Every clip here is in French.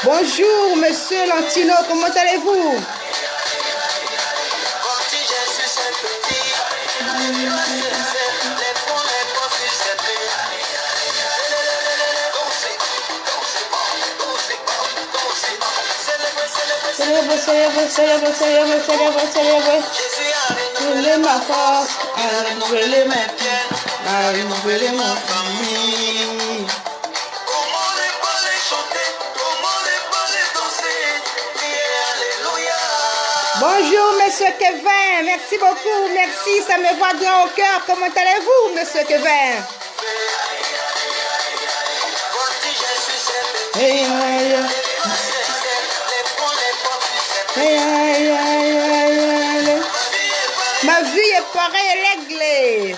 Bonjour, monsieur Lantino, comment allez-vous? Célèbre. Brûler ma force, brûler mes pieds, brûler ma famille. Bonjour, monsieur Kevin. Merci beaucoup. Merci, ça me va droit au cœur. Comment allez-vous, monsieur Kevin? Hey, hey, hey, hey, hey. Ma vie est pareille à l'aigle.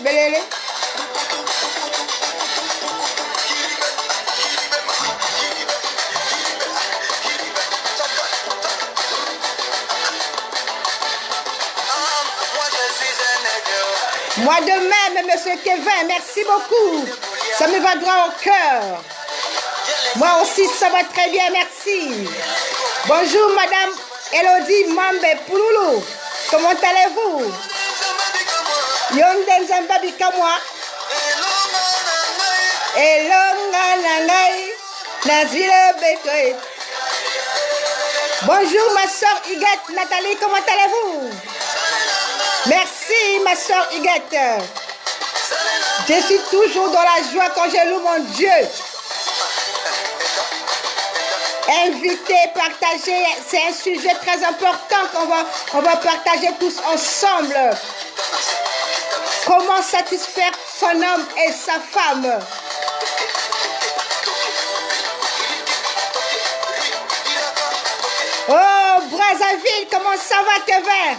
Belele. Moi de même, monsieur Kevin, merci beaucoup. Ça me va droit au cœur. Moi aussi, ça va très bien, merci. Bonjour, madame Elodie Mambe Pouloulou. Comment allez-vous? Yonden Zambabi Kamwa. Elonga Nangai. Nazile Bekoe. Bonjour, ma soeur Huguette Nathalie, comment allez-vous? Merci, ma soeur Huguette. Je suis toujours dans la joie quand je loue mon Dieu. Inviter, partager, c'est un sujet très important qu'on va partager tous ensemble. Comment satisfaire son homme et sa femme. Oh, Brazzaville, comment ça va, Kevin?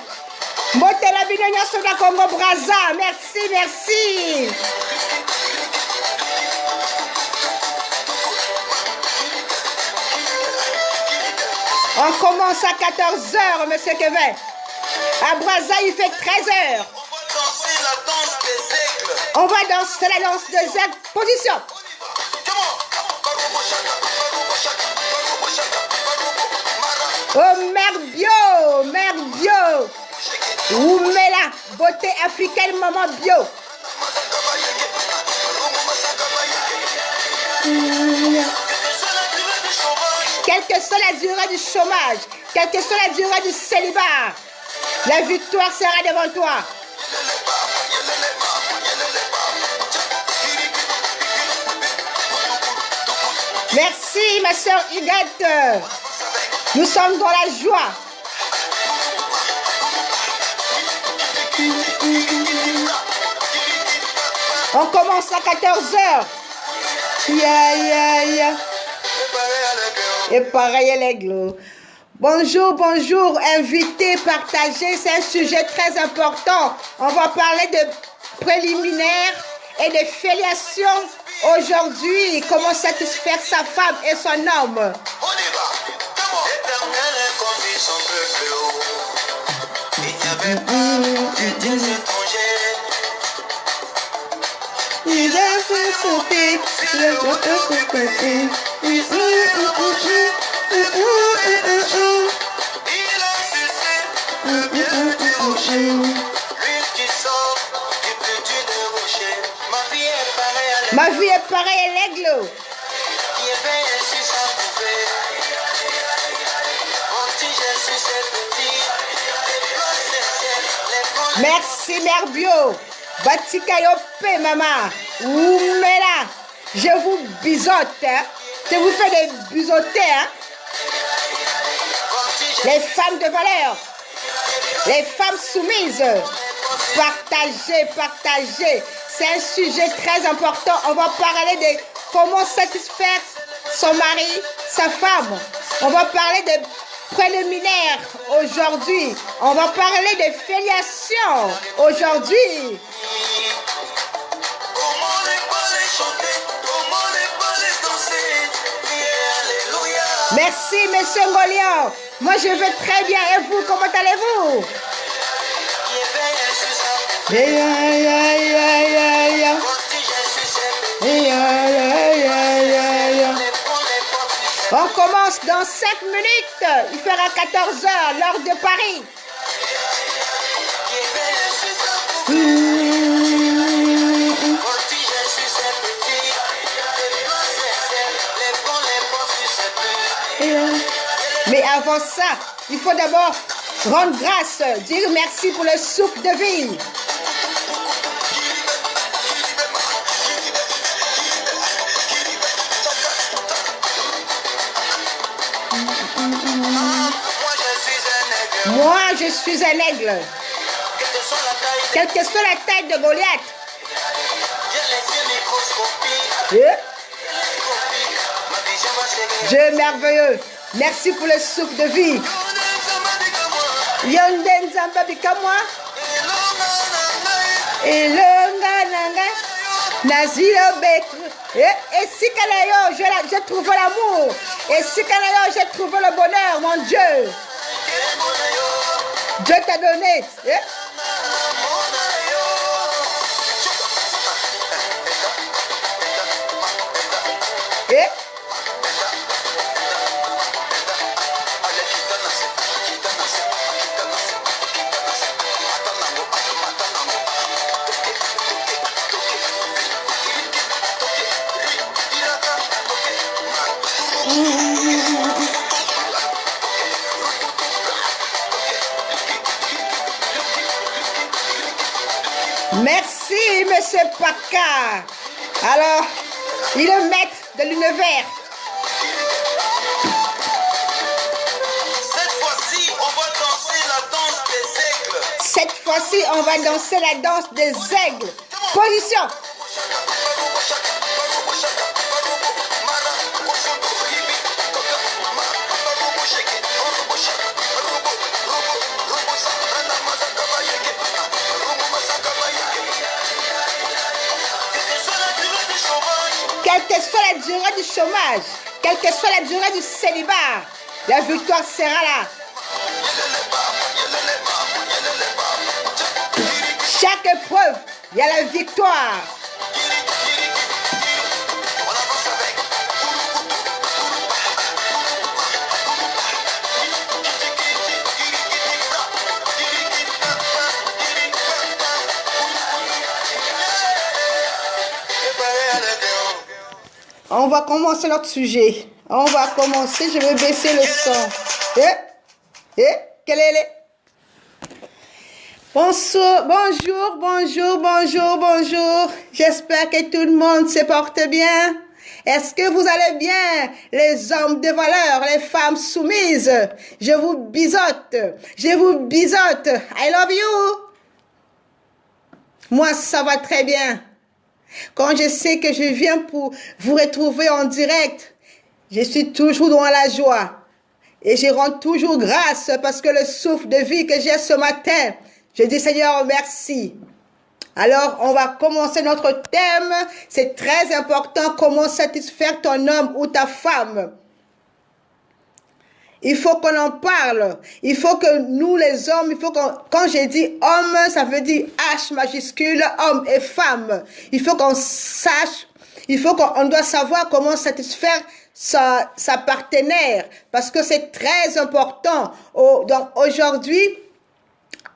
Motela Binonia Soda Congo Brazza, merci. On commence à 14h, monsieur Kevin. À Brazza, il fait 13h. On va danser la danse des aigles. Position. Oh, mère bio. Oumela, beauté africaine, maman bio. Quelle que soit la durée du chômage, quelle que soit la durée du célibat, la victoire sera devant toi. Merci, ma soeur Huguette. Nous sommes dans la joie. On commence à 14h. Et pareil à l'aigle. Bonjour, invité, partagez, c'est un sujet très important. On va parler de préliminaires et de filiation aujourd'hui. Comment satisfaire sa femme et son homme. Il a fait sauter ma vie est pareille à l'aigle. Merci, mère bio. Batikayope, maman. Oumela. Je vous bisote. Hein. Je vous fais des bisotés. Hein. Les femmes de valeur. Les femmes soumises. Partagez. C'est un sujet très important. On va parler de comment satisfaire son mari, sa femme. On va parler de préliminaires aujourd'hui. On va parler de filiation aujourd'hui. Merci, monsieur Goliath. Moi, je vais très bien. Et vous, comment allez-vous? On commence dans 5 minutes. Il fera 14 heures, l'heure de Paris. Mais avant ça, il faut d'abord rendre grâce, dire merci pour le souffle de vie. Moi, je suis un aigle. Quelle que soit la taille de Goliath. Dieu est merveilleux. Merci pour le souffle de vie. Yonden Zamba Bikamwa. Et le Ngananga. Nazira Beku. Et si Kalayo, j'ai trouvé l'amour. Et si Kalayo, j'ai trouvé le bonheur, mon Dieu. Dieu t'a donné. Merci, monsieur Paka. Alors, il est le maître de l'univers. Cette fois-ci, on va danser la danse des aigles. Cette fois-ci, on va danser la danse des aigles. Position. Quelle que soit la durée du chômage, quelle que soit la durée du célibat, la victoire sera là. Chaque épreuve, il y a la victoire. On va commencer notre sujet. On va commencer, je vais baisser le son. Quelle est Bonsoir, bonjour, bonjour, bonjour, bonjour. J'espère que tout le monde se porte bien. Est-ce que vous allez bien, les hommes de valeur, les femmes soumises? Je vous bisote. Je vous bisote. I love you. Moi, ça va très bien. Quand je sais que je viens pour vous retrouver en direct, je suis toujours dans la joie. Et je rends toujours grâce parce que le souffle de vie que j'ai ce matin, je dis Seigneur, merci. Alors, on va commencer notre thème. C'est très important, comment satisfaire ton homme ou ta femme. Il faut qu'on en parle. Il faut que nous, les hommes, il faut qu'on, quand j'ai dit homme, ça veut dire H majuscule, homme et femme. Il faut qu'on sache, il faut qu'on doit savoir comment satisfaire sa partenaire. Parce que c'est très important. Donc, aujourd'hui,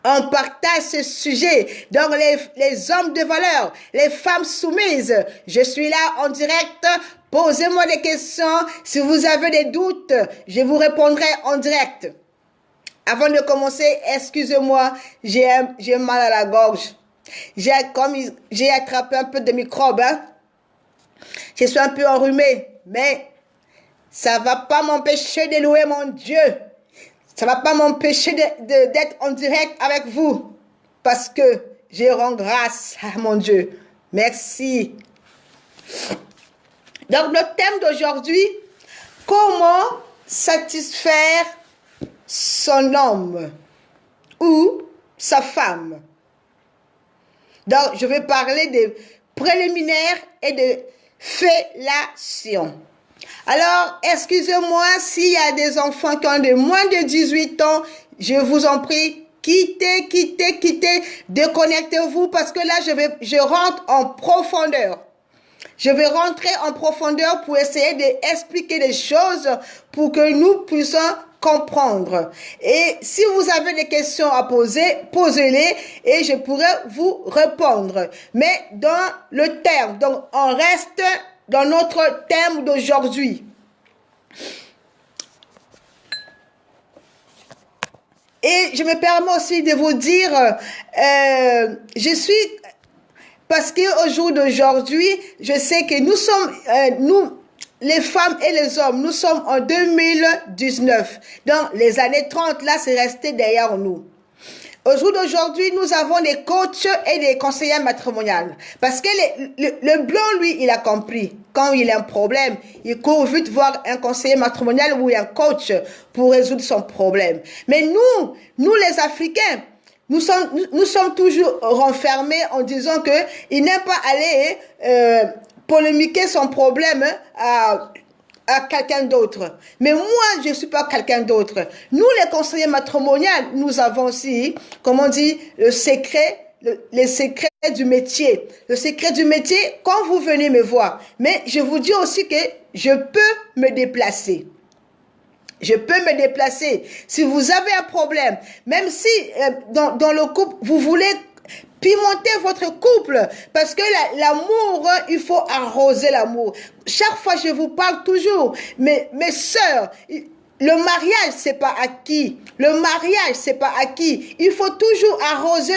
on partage ce sujet. Donc, les hommes de valeur, les femmes soumises, je suis là en direct. Posez-moi des questions. Si vous avez des doutes, je vous répondrai en direct. Avant de commencer, excusez-moi, j'ai mal à la gorge. J'ai attrapé un peu de microbes. Hein. Je suis un peu enrhumé, mais ça ne va pas m'empêcher de louer mon Dieu. Ça ne va pas m'empêcher d'être en direct avec vous. Parce que je rends grâce à mon Dieu. Merci. Donc, le thème d'aujourd'hui, comment satisfaire son homme ou sa femme. Donc, je vais parler des préliminaire et de fellation. Alors, excusez-moi s'il y a des enfants qui ont de moins de 18 ans, je vous en prie, quittez, déconnectez-vous parce que là, je rentre en profondeur. Je vais rentrer en profondeur pour essayer d'expliquer des choses pour que nous puissions comprendre. Et si vous avez des questions à poser, posez-les et je pourrai vous répondre. Mais dans le terme, donc on reste dans notre thème d'aujourd'hui. Et je me permets aussi de vous dire, parce qu'au jour d'aujourd'hui, je sais que nous sommes, nous, les femmes et les hommes, nous sommes en 2019. Dans les années 30, là, c'est resté derrière nous. Au jour d'aujourd'hui, nous avons des coachs et des conseillers matrimoniales. Parce que le blanc, lui, il a compris. Quand il a un problème, il court vite voir un conseiller matrimonial ou un coach pour résoudre son problème. Mais nous les Africains, nous sommes toujours renfermés en disant que il n'aime pas aller polémiquer son problème à quelqu'un d'autre. Mais moi, je ne suis pas quelqu'un d'autre. Nous, les conseillers matrimoniaux, nous avons aussi, comment on dit, le secret, les secrets du métier. Le secret du métier, quand vous venez me voir. Mais je vous dis aussi que je peux me déplacer. Je peux me déplacer. Si vous avez un problème, même si dans le couple, vous voulez pimenter votre couple, parce que l'amour, il faut arroser l'amour. Chaque fois, je vous parle toujours, mes sœurs, le mariage, c'est pas acquis. Le mariage, c'est pas acquis. Il faut toujours arroser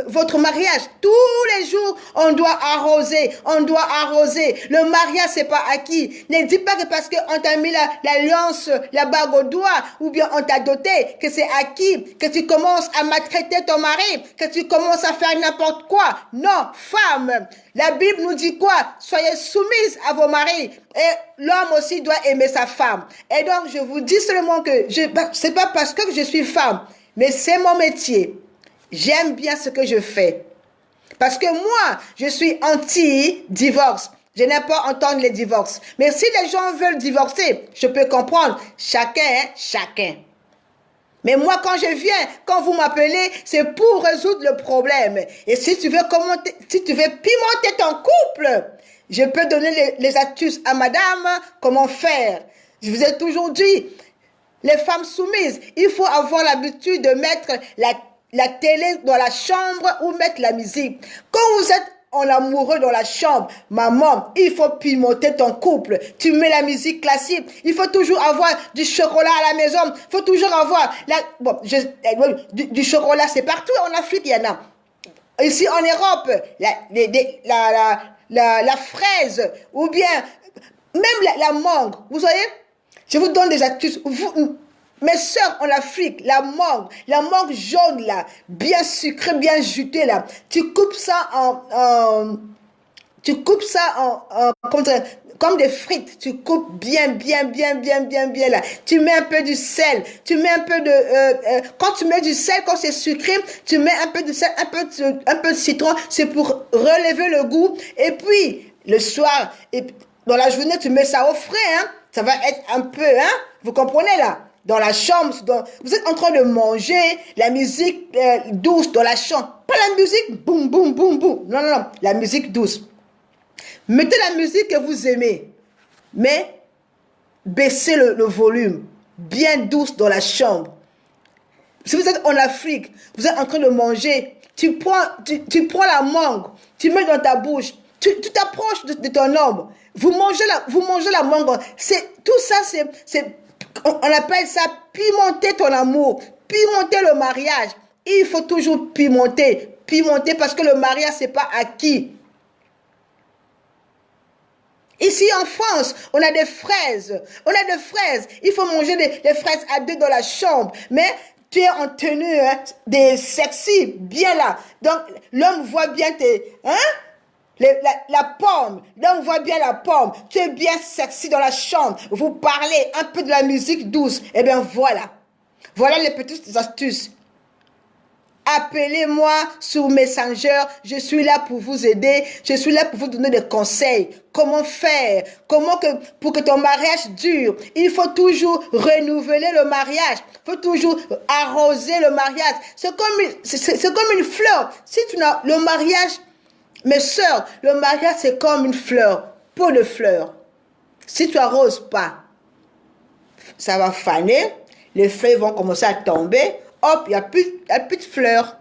votre mariage. Tous les jours, on doit arroser. On doit arroser. Le mariage, c'est pas acquis. Ne dis pas que parce qu'on t'a mis l'alliance, la bague au doigt, ou bien on t'a doté, que c'est acquis, que tu commences à maltraiter ton mari, que tu commences à faire n'importe quoi. Non, femme. La Bible nous dit quoi? Soyez soumises à vos maris. Et l'homme aussi doit aimer sa femme. Et donc, je vous dis seulement que c'est pas parce que je suis femme, mais c'est mon métier. J'aime bien ce que je fais. Parce que moi, je suis anti-divorce. Je n'aime pas entendre les divorces. Mais si les gens veulent divorcer, je peux comprendre. Chacun. Mais moi, quand je viens, quand vous m'appelez, c'est pour résoudre le problème. Et si tu veux pimenter ton couple, je peux donner les astuces à madame, comment faire. Je vous ai toujours dit, les femmes soumises, il faut avoir l'habitude de mettre la télé dans la chambre ou mettre la musique. Quand vous êtes en amoureux dans la chambre, maman, il faut pimenter ton couple. Tu mets la musique classique. Il faut toujours avoir du chocolat à la maison. Il faut toujours avoir du chocolat, c'est partout en Afrique, il y en a. Ici en Europe, la fraise ou bien même la mangue. Vous voyez, je vous donne des astuces. Mes soeurs en Afrique, la mangue jaune là, bien sucrée, bien jutée là, tu coupes ça comme des frites, tu coupes bien là. Tu mets un peu du sel, tu mets un peu de quand tu mets du sel, quand c'est sucré, tu mets un peu de sel, un peu de citron, c'est pour relever le goût. Et puis le soir, et dans la journée, tu mets ça au frais, hein. Ça va être un peu, hein. Vous comprenez là? Dans la chambre, vous êtes en train de manger, la musique douce dans la chambre. Pas la musique boum, boum, boum, boum. Non, la musique douce. Mettez la musique que vous aimez, mais baissez le volume, bien douce dans la chambre. Si vous êtes en Afrique, vous êtes en train de manger, tu prends la mangue, tu mets dans ta bouche, tu t'approches de ton homme, vous mangez la mangue. Tout ça, on appelle ça pimenter ton amour, pimenter le mariage. Il faut toujours pimenter parce que le mariage, c'est pas acquis. Ici en France, on a des fraises. Il faut manger des fraises à deux dans la chambre. Mais tu es en tenue des sexy, bien là. Donc, l'homme voit bien la pomme. L'homme voit bien la pomme. Tu es bien sexy dans la chambre. Vous parlez un peu de la musique douce. Eh bien, voilà. Voilà les petites astuces. appelez-moi sur Messenger. Je suis là pour vous aider. Je suis là pour vous donner des conseils. Comment faire? Pour que ton mariage dure? Il faut toujours renouveler le mariage. Il faut toujours arroser le mariage. C'est comme une fleur. Si tu n'as le mariage, mes sœurs, le mariage c'est comme une fleur, pot de fleurs. Si tu arroses pas, ça va faner. Les feuilles vont commencer à tomber. Hop, il n'y a plus de fleurs.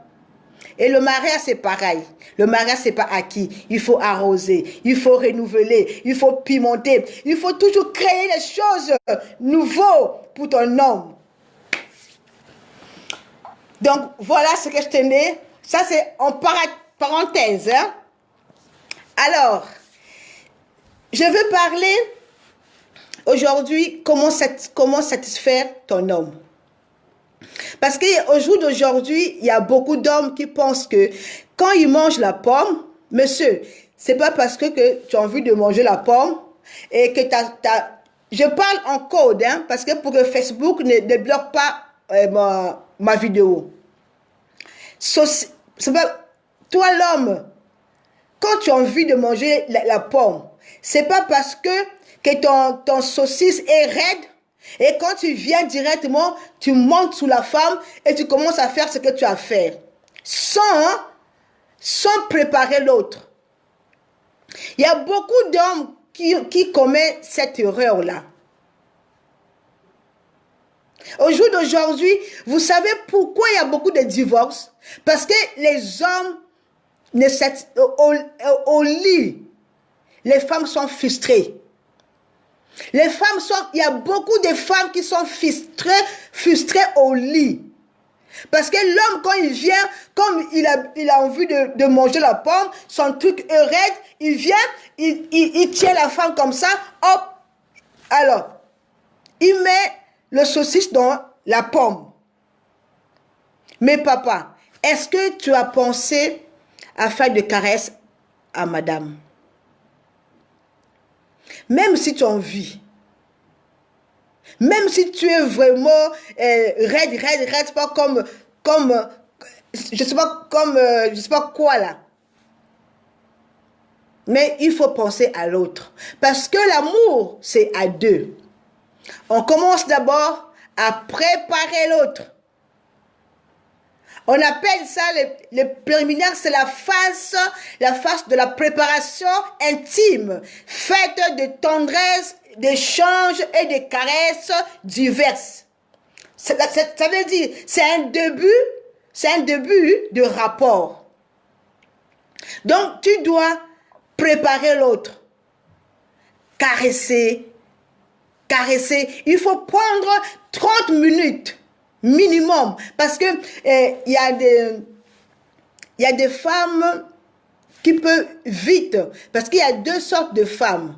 Et le mariage, c'est pareil. Le mariage, c'est pas acquis. Il faut arroser, il faut renouveler, il faut pimenter. Il faut toujours créer des choses nouvelles pour ton homme. Donc, voilà ce que je tenais. Ça, c'est en parenthèse. Hein? Alors, je veux parler aujourd'hui comment satisfaire ton homme. Parce qu'au jour d'aujourd'hui, il y a beaucoup d'hommes qui pensent que quand ils mangent la pomme, monsieur, c'est pas parce que tu as envie de manger la pomme et que je parle en code, hein, parce que pour que Facebook ne bloque pas ma vidéo. C'est pas, toi l'homme, quand tu as envie de manger la pomme, c'est pas parce que ton saucisse est raide. Et quand tu viens directement, tu montes sous la femme et tu commences à faire ce que tu as à faire. Sans préparer l'autre. Il y a beaucoup d'hommes qui commettent cette erreur-là. Au jour d'aujourd'hui, vous savez pourquoi il y a beaucoup de divorces? Parce que les hommes, au lit, les femmes sont frustrées. Il y a beaucoup de femmes qui sont frustrées au lit. Parce que l'homme, quand il vient, comme il a envie de manger la pomme, son truc est raide, il vient, il tient la femme comme ça, hop, alors, il met le saucisse dans la pomme. Mais papa, est-ce que tu as pensé à faire des caresses à madame? Même si tu as envie, même si tu es vraiment raide, pas comme, je sais pas quoi là. Mais il faut penser à l'autre. Parce que l'amour, c'est à deux. On commence d'abord à préparer l'autre. On appelle ça le préliminaire, c'est la phase de la préparation intime, faite de tendresse, d'échanges et de caresses diverses. Ça veut dire, c'est un début de rapport. Donc, tu dois préparer l'autre, caresser. Il faut prendre 30 minutes. Minimum, parce que il y a des femmes qui peuvent vite, parce qu'il y a deux sortes de femmes.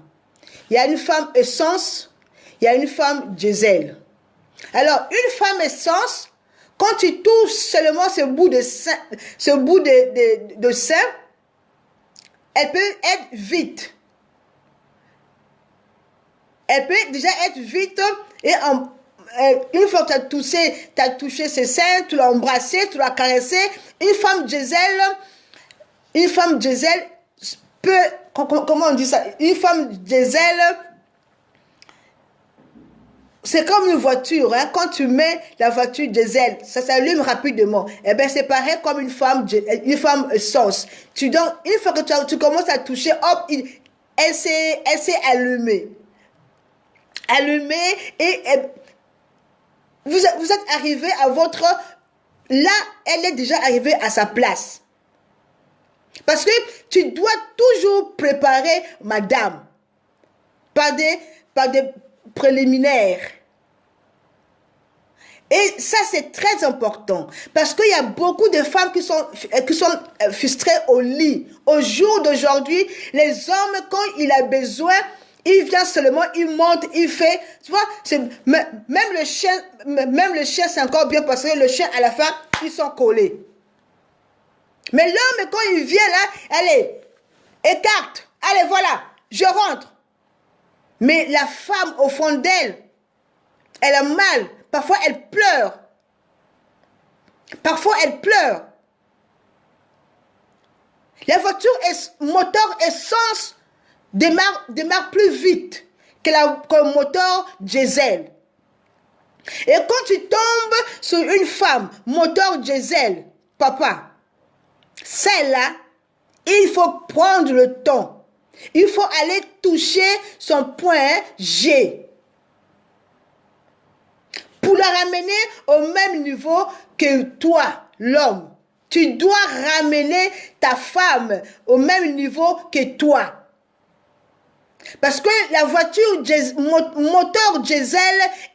Il y a une femme essence, il y a une femme diesel. Alors, une femme essence, quand tu touches seulement ce bout de sein, elle peut être vite. Elle peut déjà être vite et une fois que tu as touché ses seins, tu l'as embrassé, tu l'as caressé, une femme diesel peut, comment on dit ça? Une femme diesel, c'est comme une voiture, hein? Quand tu mets la voiture diesel, ça s'allume rapidement. Eh bien, c'est pareil comme une femme essence. Une fois que tu commences à toucher, hop, elle s'est allumée. Et vous êtes arrivé à votre... Là, elle est déjà arrivée à sa place. Parce que tu dois toujours préparer madame par des préliminaires. Et ça, c'est très important. Parce qu'il y a beaucoup de femmes qui sont frustrées au lit. Au jour d'aujourd'hui, les hommes, quand il a besoin... Il vient seulement, il monte, il fait. Tu vois, même le chien, c'est encore bien parce que le chien, à la fin, ils sont collés. Mais l'homme, quand il vient là, allez, écarte. Allez, voilà, je rentre. Mais la femme, au fond d'elle, elle a mal. Parfois, elle pleure. La voiture moteur essence démarre plus vite que le moteur diesel. Et quand tu tombes sur une femme moteur diesel, papa, celle-là, il faut prendre le temps. Il faut aller toucher son point G pour la ramener au même niveau que toi, l'homme. Tu dois ramener ta femme au même niveau que toi. Parce que la voiture moteur diesel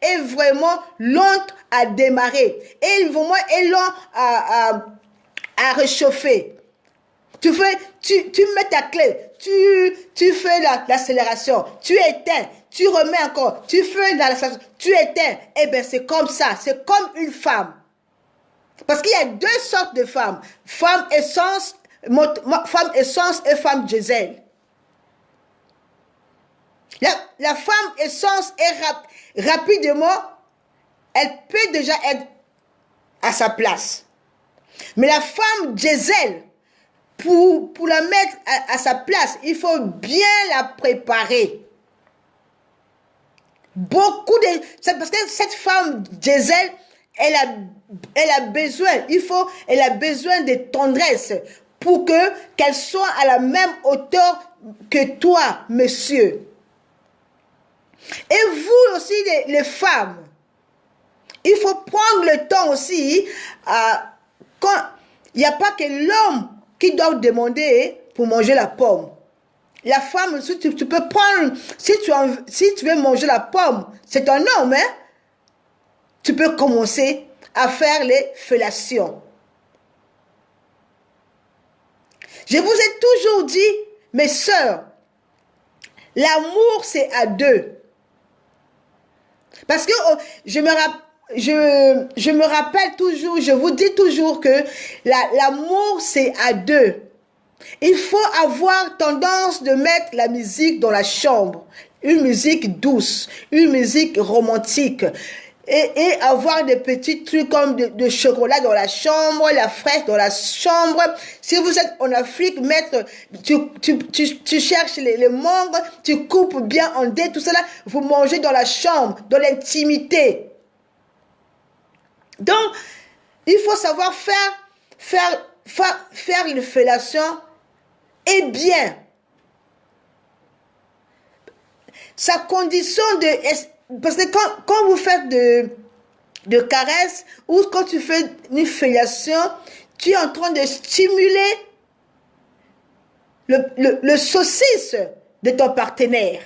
est vraiment lente à démarrer. Et vraiment est lent à réchauffer. Tu mets ta clé, tu fais l'accélération, tu éteins, tu remets encore, tu fais l'accélération, tu éteins. Eh bien, c'est comme ça, c'est comme une femme. Parce qu'il y a deux sortes de femmes, femme essence et femme diesel. La femme essence est rapidement, elle peut déjà être à sa place. Mais la femme diesel, pour la mettre à sa place, il faut bien la préparer. Parce que cette femme diesel, elle a besoin, elle a besoin de tendresse pour qu'elle soit à la même hauteur que toi, monsieur. Et vous aussi, les femmes, il faut prendre le temps aussi, quand il n'y a pas que l'homme qui doit demander pour manger la pomme. La femme, tu peux prendre, si tu veux manger la pomme, c'est un homme, hein? Tu peux commencer à faire les fellations. Je vous ai toujours dit, mes sœurs, l'amour c'est à deux. Parce que je me rappelle toujours, je vous dis toujours que l'amour c'est à deux. Il faut avoir tendance de mettre la musique dans la chambre, une musique douce, une musique romantique. Et avoir des petits trucs comme de chocolat dans la chambre, la fraise dans la chambre. Si vous êtes en Afrique, tu cherches les mangues, tu coupes bien en dés, tout cela, vous mangez dans la chambre, dans l'intimité. Donc, il faut savoir faire une fellation et bien. Sa condition parce que quand vous faites de caresses ou quand tu fais une fellation, tu es en train de stimuler le saucisse de ton partenaire.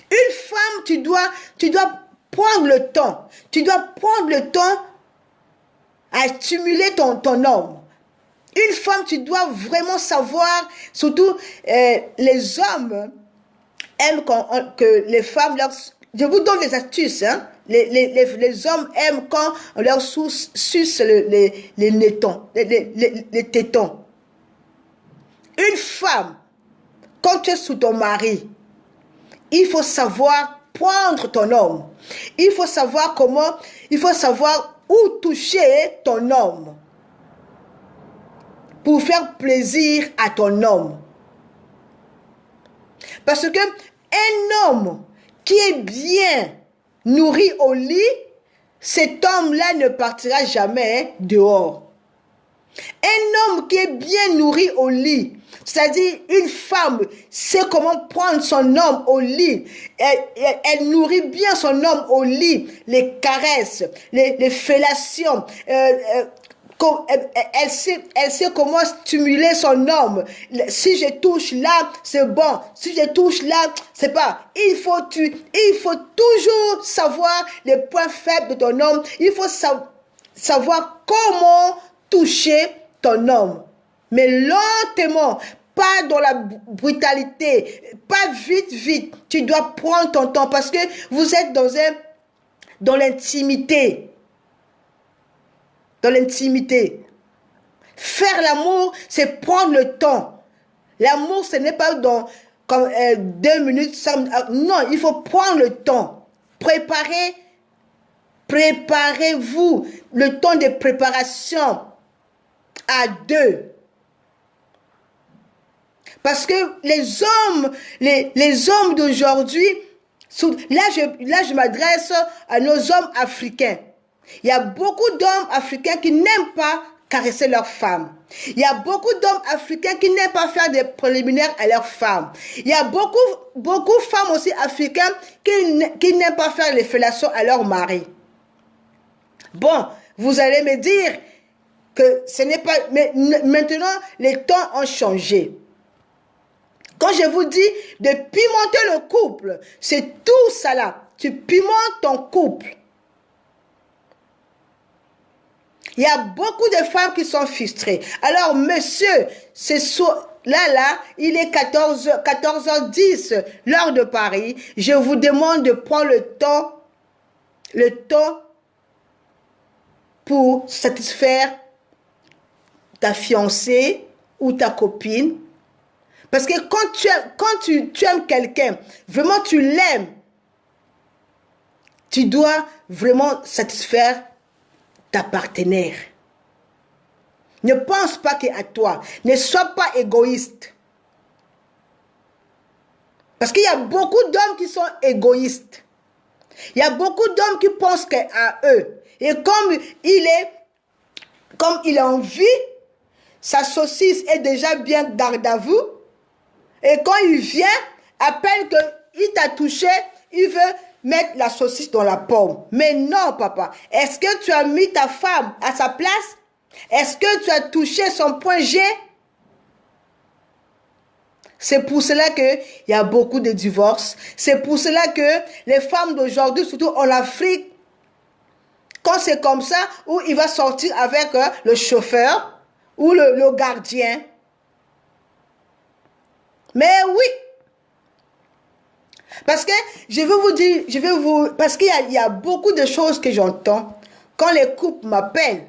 Une femme, tu dois prendre le temps. Tu dois prendre le temps à stimuler ton homme. Une femme, tu dois vraiment savoir, surtout les hommes aiment que les femmes je vous donne des astuces, hein. Les hommes aiment quand on leur suce les tétons. Une femme, quand tu es sous ton mari, il faut savoir prendre ton homme. Il faut savoir où toucher ton homme pour faire plaisir à ton homme. Parce que un homme qui est bien nourri au lit, cet homme-là ne partira jamais dehors. Un homme qui est bien nourri au lit, c'est-à-dire une femme sait comment prendre son homme au lit. Elle nourrit bien son homme au lit, les caresses, les fellations. Elle sait comment stimuler son homme. Si je touche là, c'est bon. Si je touche là, c'est pas. Il faut toujours savoir les points faibles de ton homme. Il faut savoir comment toucher ton homme. Mais lentement, pas dans la brutalité, pas vite. Tu dois prendre ton temps parce que vous êtes dans l'intimité. Dans l'intimité. Faire l'amour, c'est prendre le temps. L'amour, ce n'est pas comme 2 minutes. Non, il faut prendre le temps. Préparez-vous. Le temps de préparation. à 2. Parce que les hommes d'aujourd'hui, là je m'adresse à nos hommes africains. Il y a beaucoup d'hommes africains qui n'aiment pas caresser leurs femmes. Il y a beaucoup d'hommes africains qui n'aiment pas faire des préliminaires à leurs femmes. Il y a beaucoup de femmes aussi africaines qui n'aiment pas faire les fellations à leur mari. Bon, vous allez me dire que ce n'est pas... Mais maintenant, les temps ont changé. Quand je vous dis de pimenter le couple, c'est tout ça là. Tu pimentes ton couple. Il y a beaucoup de femmes qui sont frustrées. Alors, monsieur, là, il est 14h10, l'heure de Paris. Je vous demande de prendre le temps pour satisfaire ta fiancée ou ta copine. Parce que quand tu aimes quelqu'un, vraiment tu l'aimes, tu dois vraiment satisfaire ta partenaire. Ne pense pas qu'à toi. Ne sois pas égoïste. Parce qu'il y a beaucoup d'hommes qui sont égoïstes. Il y a beaucoup d'hommes qui pensent qu'à eux. Et comme il a envie, sa saucisse est déjà bien garde à vous. Et quand il vient, à peine qu'il t'a touché, il veut mettre la saucisse dans la pomme. Mais non, papa. Est-ce que tu as mis ta femme à sa place? Est-ce que tu as touché son point G? C'est pour cela qu'il y a beaucoup de divorces. C'est pour cela que les femmes d'aujourd'hui, surtout en Afrique, quand c'est comme ça, où il va sortir avec le chauffeur ou le gardien. Mais oui. Parce que je veux vous dire, parce qu'il y a beaucoup de choses que j'entends quand les couples m'appellent.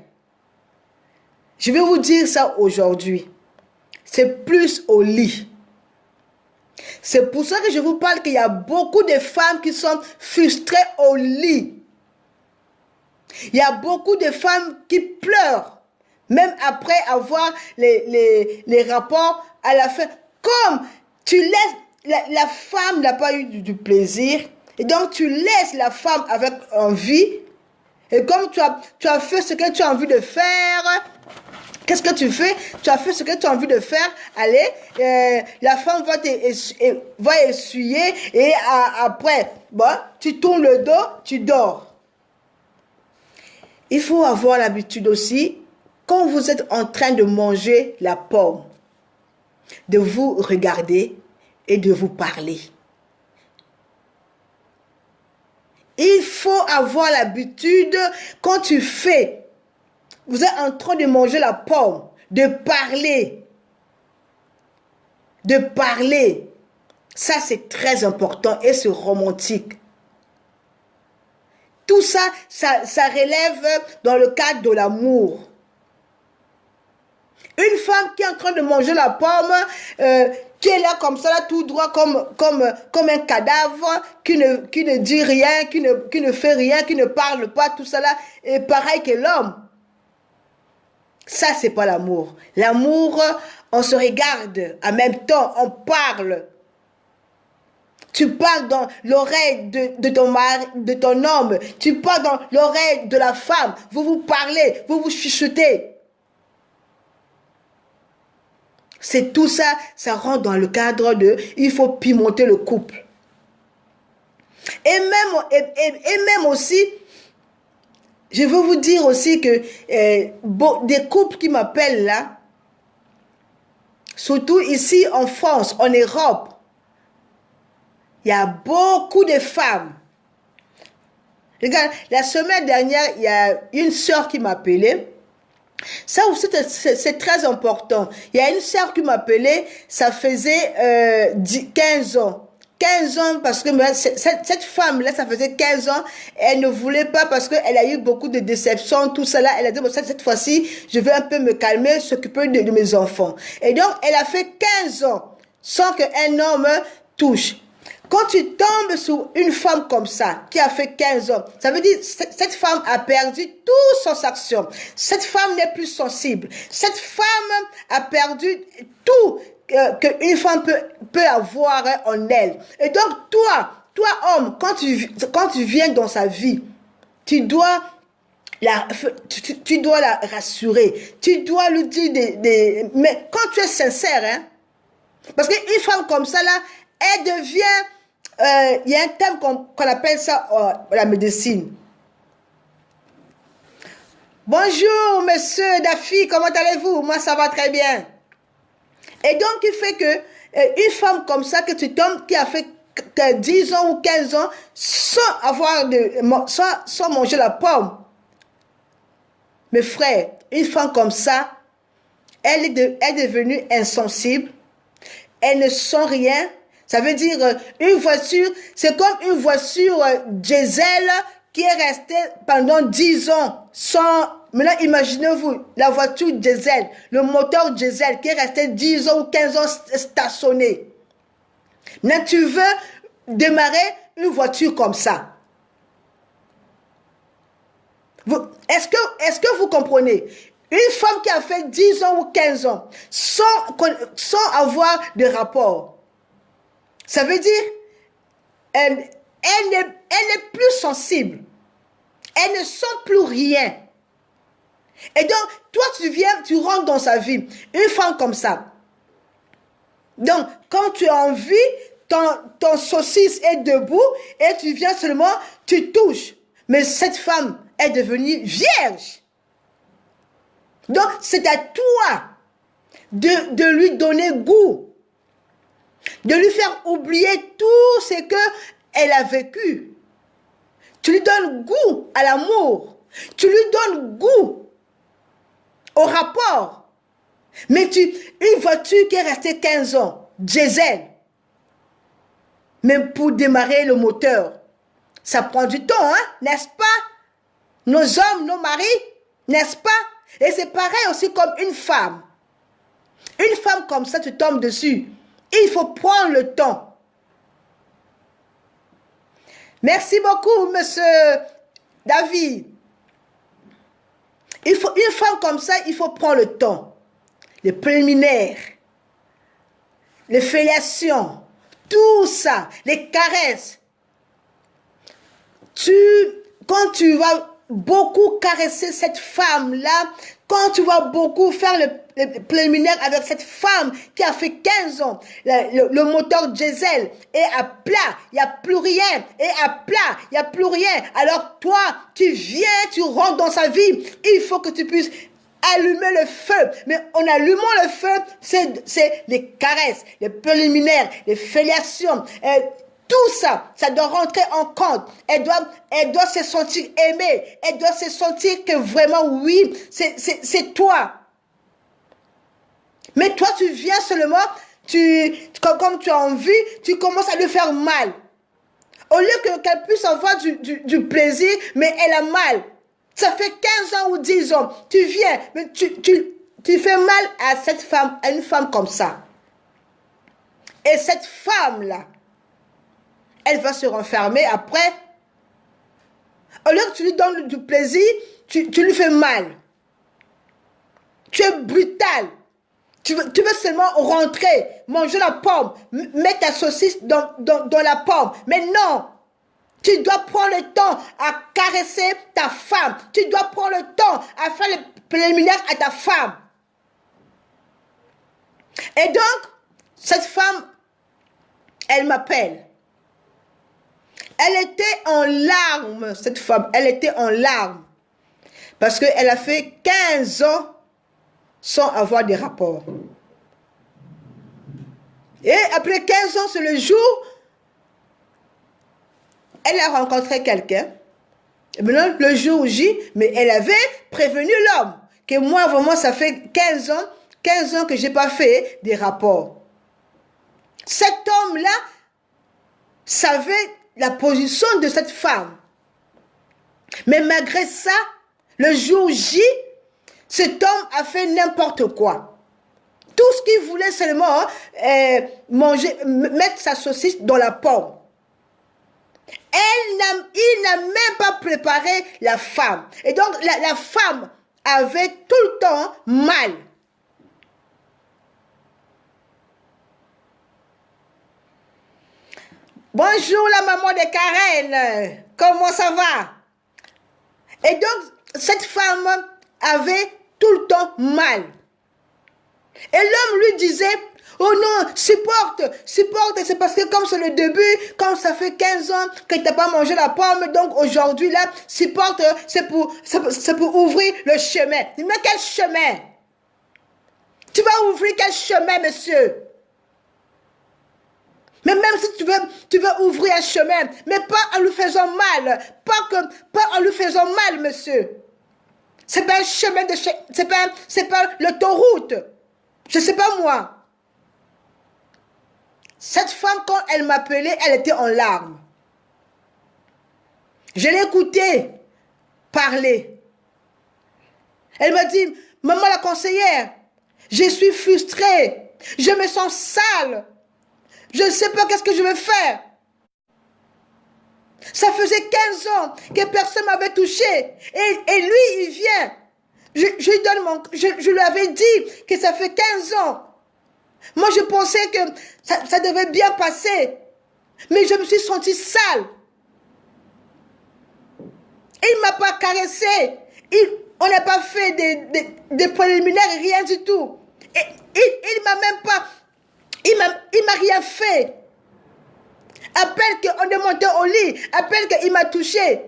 Je vais vous dire ça aujourd'hui. C'est plus au lit. C'est pour ça que je vous parle qu'il y a beaucoup de femmes qui sont frustrées au lit. Il y a beaucoup de femmes qui pleurent, même après avoir les rapports à la fin. Comme tu laisses, la femme n'a pas eu du plaisir, et donc tu laisses la femme avec envie, et comme tu as fait ce que tu as envie de faire, qu'est-ce que tu fais? Tu as fait ce que tu as envie de faire, allez, la femme va essuyer, et après, bon, tu tournes le dos, tu dors. Il faut avoir l'habitude aussi, quand vous êtes en train de manger la pomme, de vous regarder et de vous parler. Il faut avoir l'habitude, quand vous êtes en train de manger la pomme, de parler. De parler. Ça, c'est très important et c'est romantique. Tout ça, ça relève dans le cadre de l'amour. Une femme qui est en train de manger la pomme, qui est là comme ça, là, tout droit, comme un cadavre, qui ne dit rien, qui ne fait rien, qui ne parle pas, tout ça là, est pareil que l'homme. Ça, c'est pas l'amour. L'amour, on se regarde, en même temps, on parle. Tu parles dans l'oreille de ton mari, de ton homme, tu parles dans l'oreille de la femme, vous vous parlez, vous vous chuchotez. C'est tout ça, ça rentre dans le cadre de, il faut pimenter le couple. Et même aussi, je veux vous dire aussi que des couples qui m'appellent là, surtout ici en France, en Europe, il y a beaucoup de femmes. Regarde, la semaine dernière, il y a une sœur qui m'a appelé. Ça aussi, c'est très important. Il y a une sœur qui m'appelait, ça faisait 15 ans. 15 ans parce que cette femme-là, ça faisait 15 ans, elle ne voulait pas parce qu'elle a eu beaucoup de déceptions, tout ça là. Elle a dit, bon, cette fois-ci, je vais un peu me calmer, s'occuper de mes enfants. Et donc, elle a fait 15 ans sans qu'un homme touche. Quand tu tombes sur une femme comme ça, qui a fait 15 ans, ça veut dire que cette femme a perdu toute son action. Cette femme n'est plus sensible. Cette femme a perdu tout qu'une femme peut avoir en elle. Et donc, toi homme, quand tu viens dans sa vie, tu dois tu dois la rassurer. Tu dois lui dire mais quand tu es sincère, hein, parce qu'une femme comme ça, là, elle devient... Il y a un terme qu'on appelle ça la médecine. Bonjour, monsieur Daffy, comment allez-vous? Moi, ça va très bien. Et donc, il fait que une femme comme ça, que tu tombes, qui a fait 10 ans ou 15 ans, sans manger la pomme. Mes frères, une femme comme ça, elle est devenue insensible. Elle ne sent rien. Ça veut dire, une voiture, c'est comme une voiture diesel qui est restée pendant 10 ans sans... Maintenant, imaginez-vous, la voiture diesel, le moteur diesel qui est resté 10 ans ou 15 ans stationné. Maintenant, tu veux démarrer une voiture comme ça. Est-ce que vous comprenez? Une femme qui a fait 10 ans ou 15 ans sans avoir de rapport, ça veut dire elle n'est plus sensible. Elle ne sent plus rien. Et donc, toi, tu rentres dans sa vie. Une femme comme ça. Donc, quand tu as envie, ton saucisse est debout et tu viens seulement, tu touches. Mais cette femme est devenue vierge. Donc, c'est à toi de lui donner goût, de lui faire oublier tout ce qu'elle a vécu. Tu lui donnes goût à l'amour. Tu lui donnes goût au rapport. Mais une voiture qui est restée 15 ans, diesel, même pour démarrer le moteur, ça prend du temps, hein, n'est-ce pas? Nos hommes, nos maris, n'est-ce pas? Et c'est pareil aussi comme une femme. Une femme comme ça, tu tombes dessus. Il faut prendre le temps. Merci beaucoup, monsieur David. Une femme comme ça, il faut prendre le temps. Les préliminaires, les fellations, tout ça, les caresses. Quand tu vas beaucoup caresser cette femme-là, quand tu vas beaucoup faire le préliminaire avec cette femme qui a fait 15 ans, le moteur diesel est à plat, il n'y a plus rien, et à plat, il n'y a plus rien. Alors toi, tu viens, tu rentres dans sa vie, il faut que tu puisses allumer le feu. Mais en allumant le feu, c'est les caresses, les préliminaires, les fellations, tout ça, ça doit rentrer en compte. Elle doit se sentir aimée. Elle doit se sentir que vraiment, oui, c'est toi. Mais toi, tu viens seulement, comme tu as envie, tu commences à lui faire mal. Au lieu qu'elle puisse avoir du plaisir, mais elle a mal. Ça fait 15 ans ou 10 ans. Tu viens, mais tu fais mal à cette femme, à une femme comme ça. Et cette femme-là, elle va se renfermer après. Au lieu que tu lui donnes du plaisir, tu lui fais mal. Tu es brutal. Tu veux seulement rentrer, manger la pomme, mettre ta saucisse dans la pomme. Mais non, tu dois prendre le temps à caresser ta femme. Tu dois prendre le temps à faire les préliminaires à ta femme. Et donc, cette femme, elle m'appelle. Elle était en larmes, cette femme. Elle était en larmes. Parce qu'elle a fait 15 ans sans avoir de rapport. Et après 15 ans, c'est le jour, elle a rencontré quelqu'un. Et maintenant, le jour J, mais elle avait prévenu l'homme que moi, vraiment, ça fait 15 ans que je n'ai pas fait des rapports. Cet homme-là savait la position de cette femme. Mais malgré ça, le jour J, cet homme a fait n'importe quoi. Tout ce qu'il voulait seulement manger, mettre sa saucisse dans la pomme. Il n'a même pas préparé la femme. Et donc, la femme avait tout le temps mal. Bonjour la maman de Karen. Comment ça va? Et donc, cette femme avait tout le temps mal. Et l'homme lui disait, oh non, supporte, c'est parce que comme c'est le début, comme ça fait 15 ans que tu n'as pas mangé la pomme, donc aujourd'hui là, supporte, c'est pour ouvrir le chemin. Mais quel chemin? Tu vas ouvrir quel chemin, monsieur? Mais même si tu veux ouvrir un chemin, mais pas en lui faisant mal, pas en lui faisant mal, monsieur. C'est pas un chemin de c'est pas l'autoroute. Je sais pas moi. Cette femme, quand elle m'appelait, elle était en larmes. Je l'ai écoutée parler. Elle m'a dit, maman la conseillère, je suis frustrée, je me sens sale, je ne sais pas qu'est-ce que je vais faire. Ça faisait 15 ans que personne ne m'avait touché. Et lui, il vient. Je lui avais dit que ça fait 15 ans. Moi, je pensais que ça devait bien passer. Mais je me suis sentie sale. Il ne m'a pas caressé. On n'a pas fait des préliminaires, rien du tout. Et, il m'a même pas... Il m'a rien fait. À peine qu'on est monté au lit, à peine qu'il m'a touché,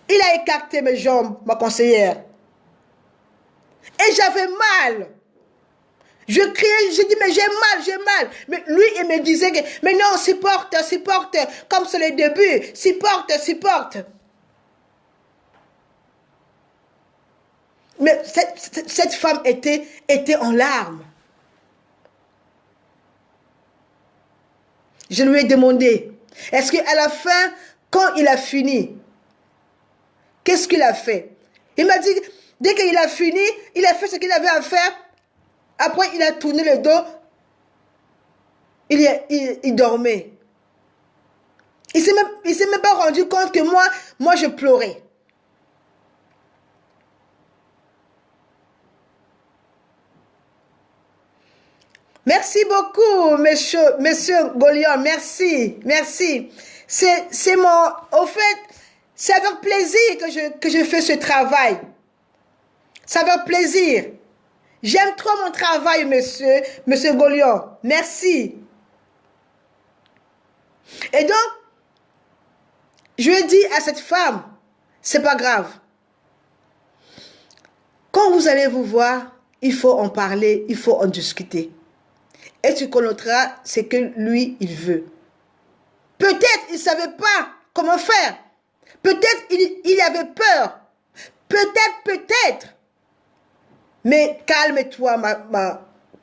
il a écarté mes jambes, ma conseillère. Et j'avais mal. Je criais, j'ai dit, mais j'ai mal. Mais lui, il me disait, mais non, supporte, comme c'est le début, supporte. Mais cette femme était en larmes. Je lui ai demandé, est-ce qu'à la fin, quand il a fini, qu'est-ce qu'il a fait? Il m'a dit, dès qu'il a fini, il a fait ce qu'il avait à faire. Après, il a tourné le dos. Il dormait. Il ne s'est même pas rendu compte que moi je pleurais. Merci beaucoup, monsieur Golion. Merci. C'est au fait, c'est avec plaisir que je fais ce travail. C'est avec plaisir. J'aime trop mon travail, monsieur Golion. Merci. Et donc, je lui ai dit à cette femme, c'est pas grave. Quand vous allez vous voir, il faut en parler, il faut en discuter. Et tu connaîtras ce que lui, il veut. Peut-être il ne savait pas comment faire. Peut-être il avait peur. Peut-être. Mais calme-toi,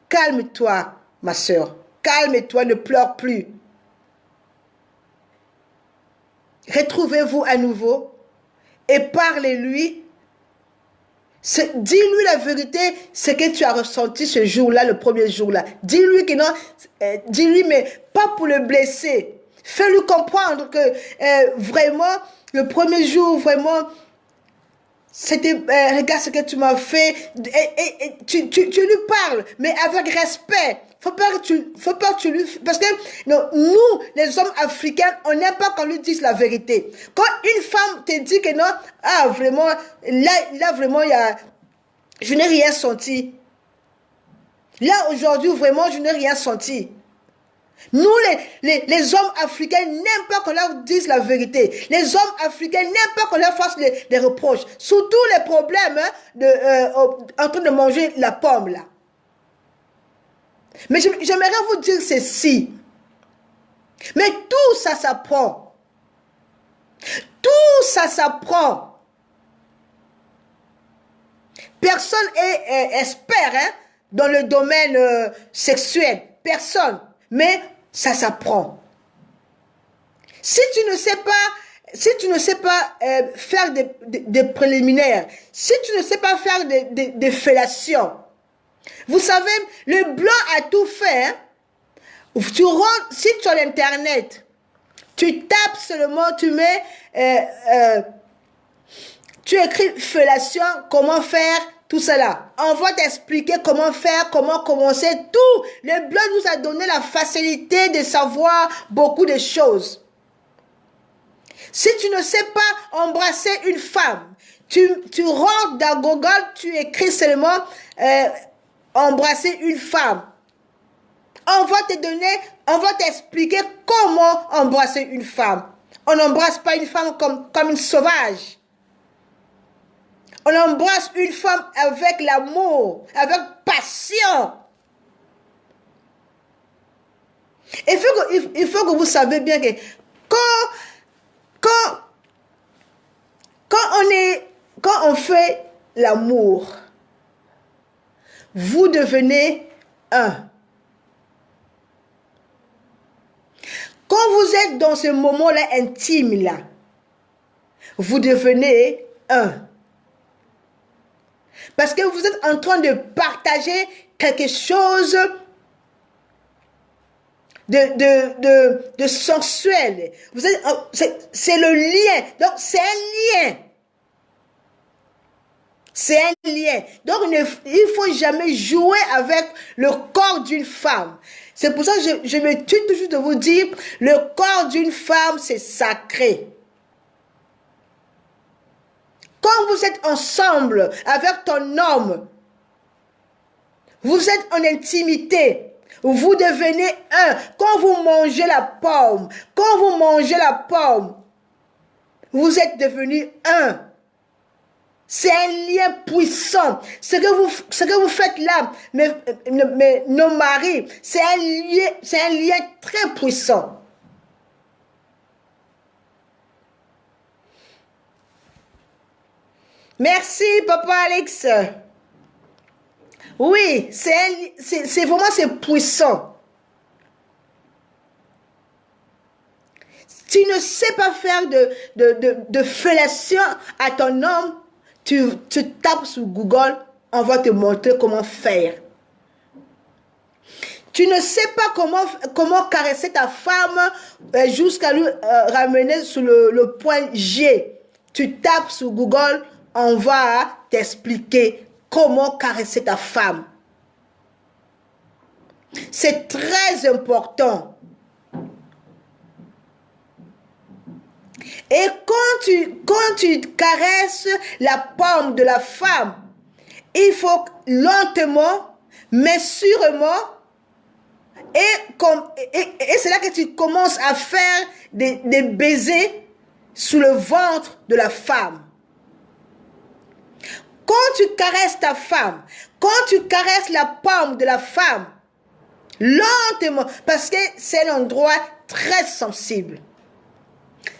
calme-toi, ma soeur. Calme-toi, ne pleure plus. Retrouvez-vous à nouveau et parlez-lui. Dis-lui la vérité, ce que tu as ressenti ce jour-là, le premier jour-là. Dis-lui que non, dis-lui, mais pas pour le blesser. Fais-lui comprendre que vraiment, le premier jour, vraiment, c'était, regarde ce que tu m'as fait. Et tu lui parles, mais avec respect. Faut pas que tu lui... Parce que non, nous, les hommes africains, on n'aime pas qu'on lui dise la vérité. Quand une femme te dit que non, ah, vraiment, là vraiment, je n'ai rien senti. Là, aujourd'hui, vraiment, je n'ai rien senti. Nous, les hommes africains, n'aiment pas qu'on leur dise la vérité. Les hommes africains n'aiment pas qu'on leur fasse des reproches. Surtout les problèmes en train de manger la pomme, là. Mais j'aimerais vous dire ceci. Mais tout ça s'apprend. Tout ça s'apprend. Personne est expert dans le domaine sexuel. Personne. Mais ça s'apprend. Si tu ne sais pas faire des préliminaires, si tu ne sais pas faire des fellations, vous savez, le blanc a tout fait. Tu rentres, si tu as l'internet, Tu tapes seulement, tu mets, tu écris fellation, comment faire, tout cela. On va t'expliquer comment faire, comment commencer, tout. Le blog nous a donné la facilité de savoir beaucoup de choses. Si tu ne sais pas embrasser une femme, tu rentres dans Google, tu écris seulement embrasser une femme. On va te donner, on va t'expliquer comment embrasser une femme. On n'embrasse pas une femme comme une sauvage. On embrasse une femme avec l'amour, avec passion. Il faut que vous sachiez bien que quand on fait l'amour, vous devenez un. Quand vous êtes dans ce moment-là intime-là, vous devenez un. Parce que vous êtes en train de partager quelque chose de sensuel. C'est le lien. Donc, c'est un lien. C'est un lien. Donc, il ne faut jamais jouer avec le corps d'une femme. C'est pour ça que je me tue toujours de vous dire, le corps d'une femme, c'est sacré. Quand vous êtes ensemble avec ton homme, vous êtes en intimité, vous devenez un. Quand vous mangez la pomme, vous êtes devenus un. C'est un lien puissant. Ce que vous faites là, nos maris, c'est un lien très puissant. Merci, Papa Alex. Oui, c'est vraiment puissant. Tu ne sais pas faire de fellation à ton homme, tu tapes sur Google, on va te montrer comment faire. Tu ne sais pas comment caresser ta femme jusqu'à lui ramener sur le point G. Tu tapes sur Google, on va t'expliquer comment caresser ta femme. C'est très important. Et quand tu caresses la paume de la femme, il faut lentement, mais sûrement, et c'est là que tu commences à faire des baisers sous le ventre de la femme. Quand tu caresses ta femme, quand tu caresses la paume de la femme, lentement, parce que c'est un endroit très sensible.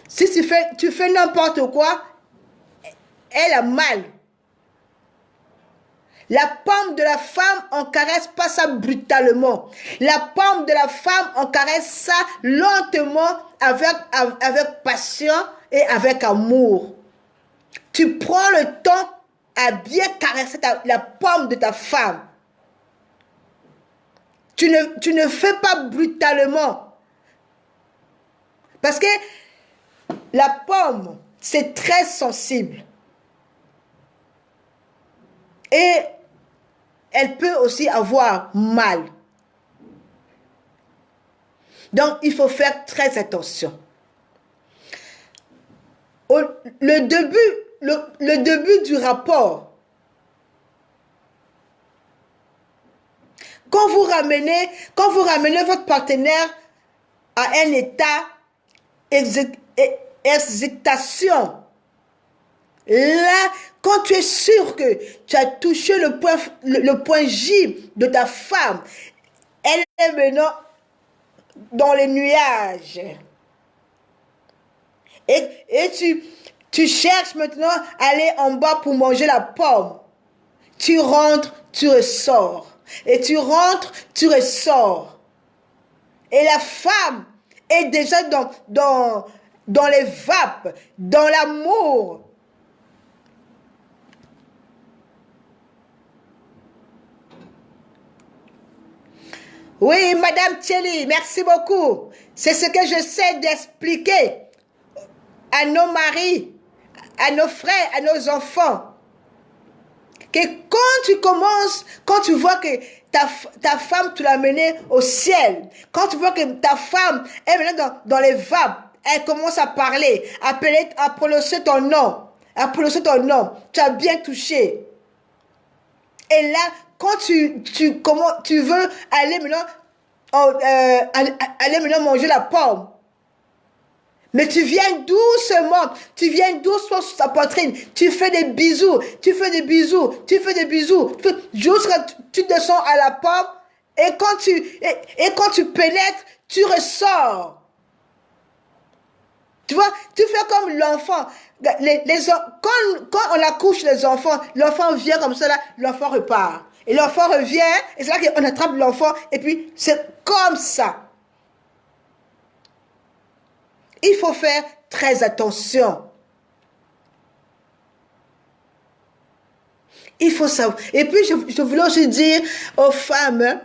Si tu fais n'importe quoi, elle a mal. La paume de la femme, on caresse pas ça brutalement. La paume de la femme, on caresse ça lentement, avec passion et avec amour. Tu prends le temps à bien caresser la paume de ta femme. Tu ne fais pas brutalement. Parce que la paume, c'est très sensible. Et elle peut aussi avoir mal. Donc, il faut faire très attention. Le début du rapport, quand vous ramenez votre partenaire à un état d'excitation, là, quand tu es sûr que tu as touché le point J de ta femme, elle est maintenant dans les nuages. Et tu cherches maintenant à aller en bas pour manger la pomme. Tu rentres, tu ressors. Et tu rentres, tu ressors. Et la femme est déjà dans les vapes, dans l'amour. Oui, Madame Thierry, merci beaucoup. C'est ce que j'essaie d'expliquer à nos maris, à nos frères, à nos enfants. Que quand tu commences, quand tu vois que ta femme, tu l'as menée au ciel, quand tu vois que ta femme est maintenant dans les vapes, elle commence à parler, à prononcer ton nom, tu as bien touché. Et là, quand tu veux aller maintenant manger la pomme, mais tu viens doucement sur sa poitrine, tu fais des bisous, jusqu'à tu descends à la pomme, et quand tu pénètres, tu ressors. Tu vois, tu fais comme l'enfant. Quand on accouche les enfants, l'enfant vient comme ça, là, l'enfant repart. Et l'enfant revient, et c'est là qu'on attrape l'enfant, et puis c'est comme ça. Il faut faire très attention. Il faut savoir. Et puis, je voulais aussi dire aux femmes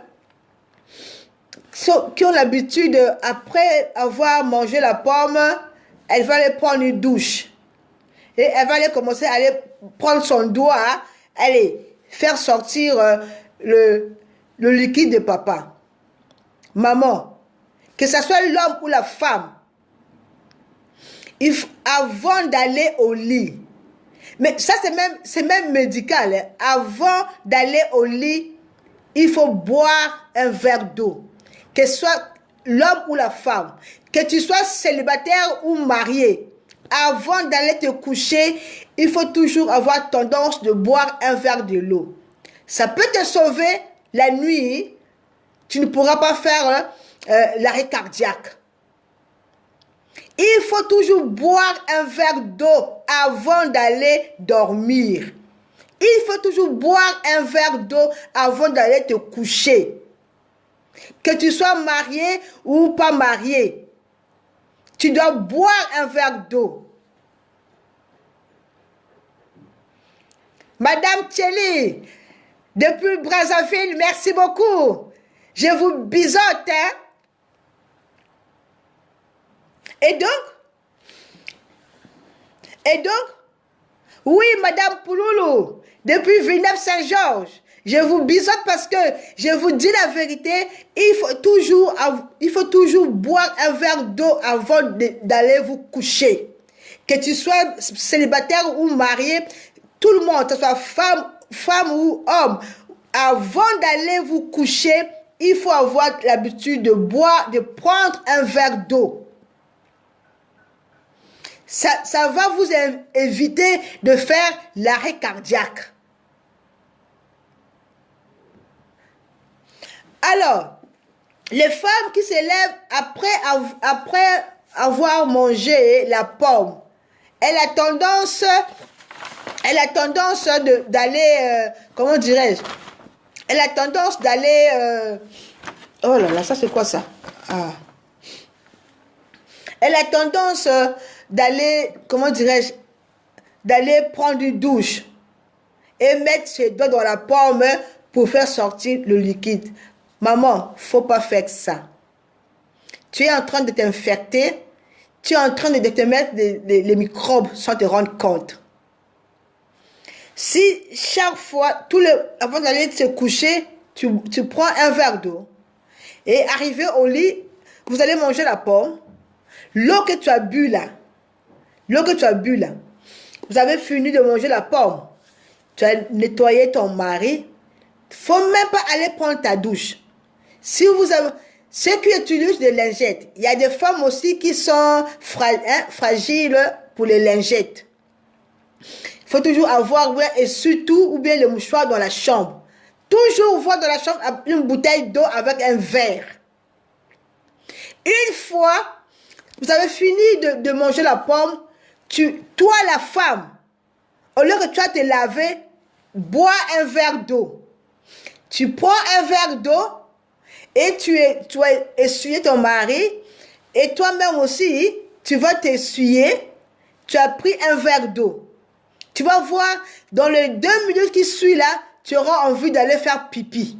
qui ont l'habitude, après avoir mangé la pomme, elle va aller prendre une douche. Et elle va aller commencer à aller prendre son doigt, aller faire sortir le liquide de papa. Maman, que ce soit l'homme ou la femme, avant d'aller au lit, mais ça c'est même médical, hein. Avant d'aller au lit, il faut boire un verre d'eau. Que ce soit l'homme ou la femme, que tu sois célibataire ou marié, avant d'aller te coucher, il faut toujours avoir tendance de boire un verre de l'eau. Ça peut te sauver la nuit. Tu ne pourras pas faire l'arrêt cardiaque. Il faut toujours boire un verre d'eau avant d'aller dormir. Il faut toujours boire un verre d'eau avant d'aller te coucher. Que tu sois marié ou pas marié, tu dois boire un verre d'eau. Madame Thierry, depuis Brazzaville, merci beaucoup. Je vous bisote, hein? Et donc, oui, Madame Pouloulou, depuis Villeneuve-Saint-Georges, je vous bisote parce que je vous dis la vérité, il faut toujours boire un verre d'eau avant d'aller vous coucher. Que tu sois célibataire ou marié, tout le monde, que ce soit femme ou homme, avant d'aller vous coucher, il faut avoir l'habitude de boire, de prendre un verre d'eau. Ça va vous éviter de faire l'arrêt cardiaque. Alors, les femmes qui se lèvent après avoir mangé la pomme, elle a tendance d'aller, comment dirais-je, elle a tendance d'aller, oh là là, ça c'est quoi ça? Ah. Elle a tendance d'aller, comment dirais-je, d'aller prendre une douche et mettre ses doigts dans la pomme pour faire sortir le liquide. Maman, faut pas faire ça. Tu es en train de t'infecter, tu es en train de te mettre les microbes sans te rendre compte. Si chaque fois, avant d'aller te coucher, tu prends un verre d'eau et arrivé au lit, vous allez manger la pomme, l'eau que tu as bu là, vous avez fini de manger la pomme, tu as nettoyé ton mari, faut même pas aller prendre ta douche. Si vous avez, ceux qui utilisent des lingettes, il y a des femmes aussi qui sont fragiles pour les lingettes. Il faut toujours avoir, et surtout, ou bien le mouchoir dans la chambre. Toujours voir dans la chambre une bouteille d'eau avec un verre. Une fois, vous avez fini de manger la pomme, toi la femme, au lieu que tu vas te laver, bois un verre d'eau. Tu prends un verre d'eau et tu vas essuyer ton mari et toi-même aussi, tu vas t'essuyer. Tu as pris un verre d'eau. Tu vas voir, dans les 2 minutes qui suivent là, tu auras envie d'aller faire pipi.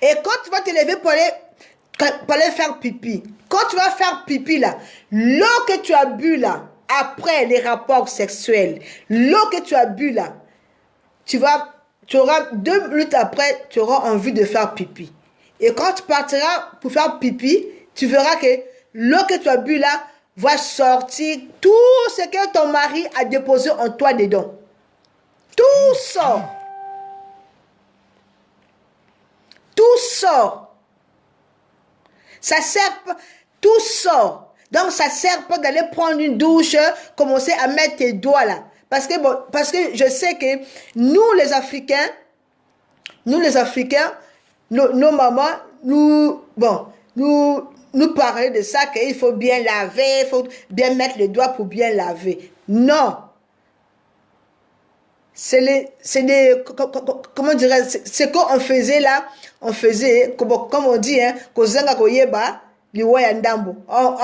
Et quand tu vas te lever pour aller faire pipi, quand tu vas faire pipi là, l'eau que tu as bu là, après les rapports sexuels, l'eau que tu as bu là, tu auras 2 minutes après, tu auras envie de faire pipi. Et quand tu partiras pour faire pipi, tu verras que l'eau que tu as bu là va sortir tout ce que ton mari a déposé en toi dedans. Tout sort. Tout sort. Ça sert pas, tout sort. Donc ça sert pas d'aller prendre une douche, commencer à mettre tes doigts là. Parce que je sais que nous les Africains, nos mamans, nous parlaient de ça, qu'il faut bien laver, il faut bien mettre les doigts pour bien laver. Non. Comment dirais, c'est qu'on faisait là, on faisait, comme on dit, hein, on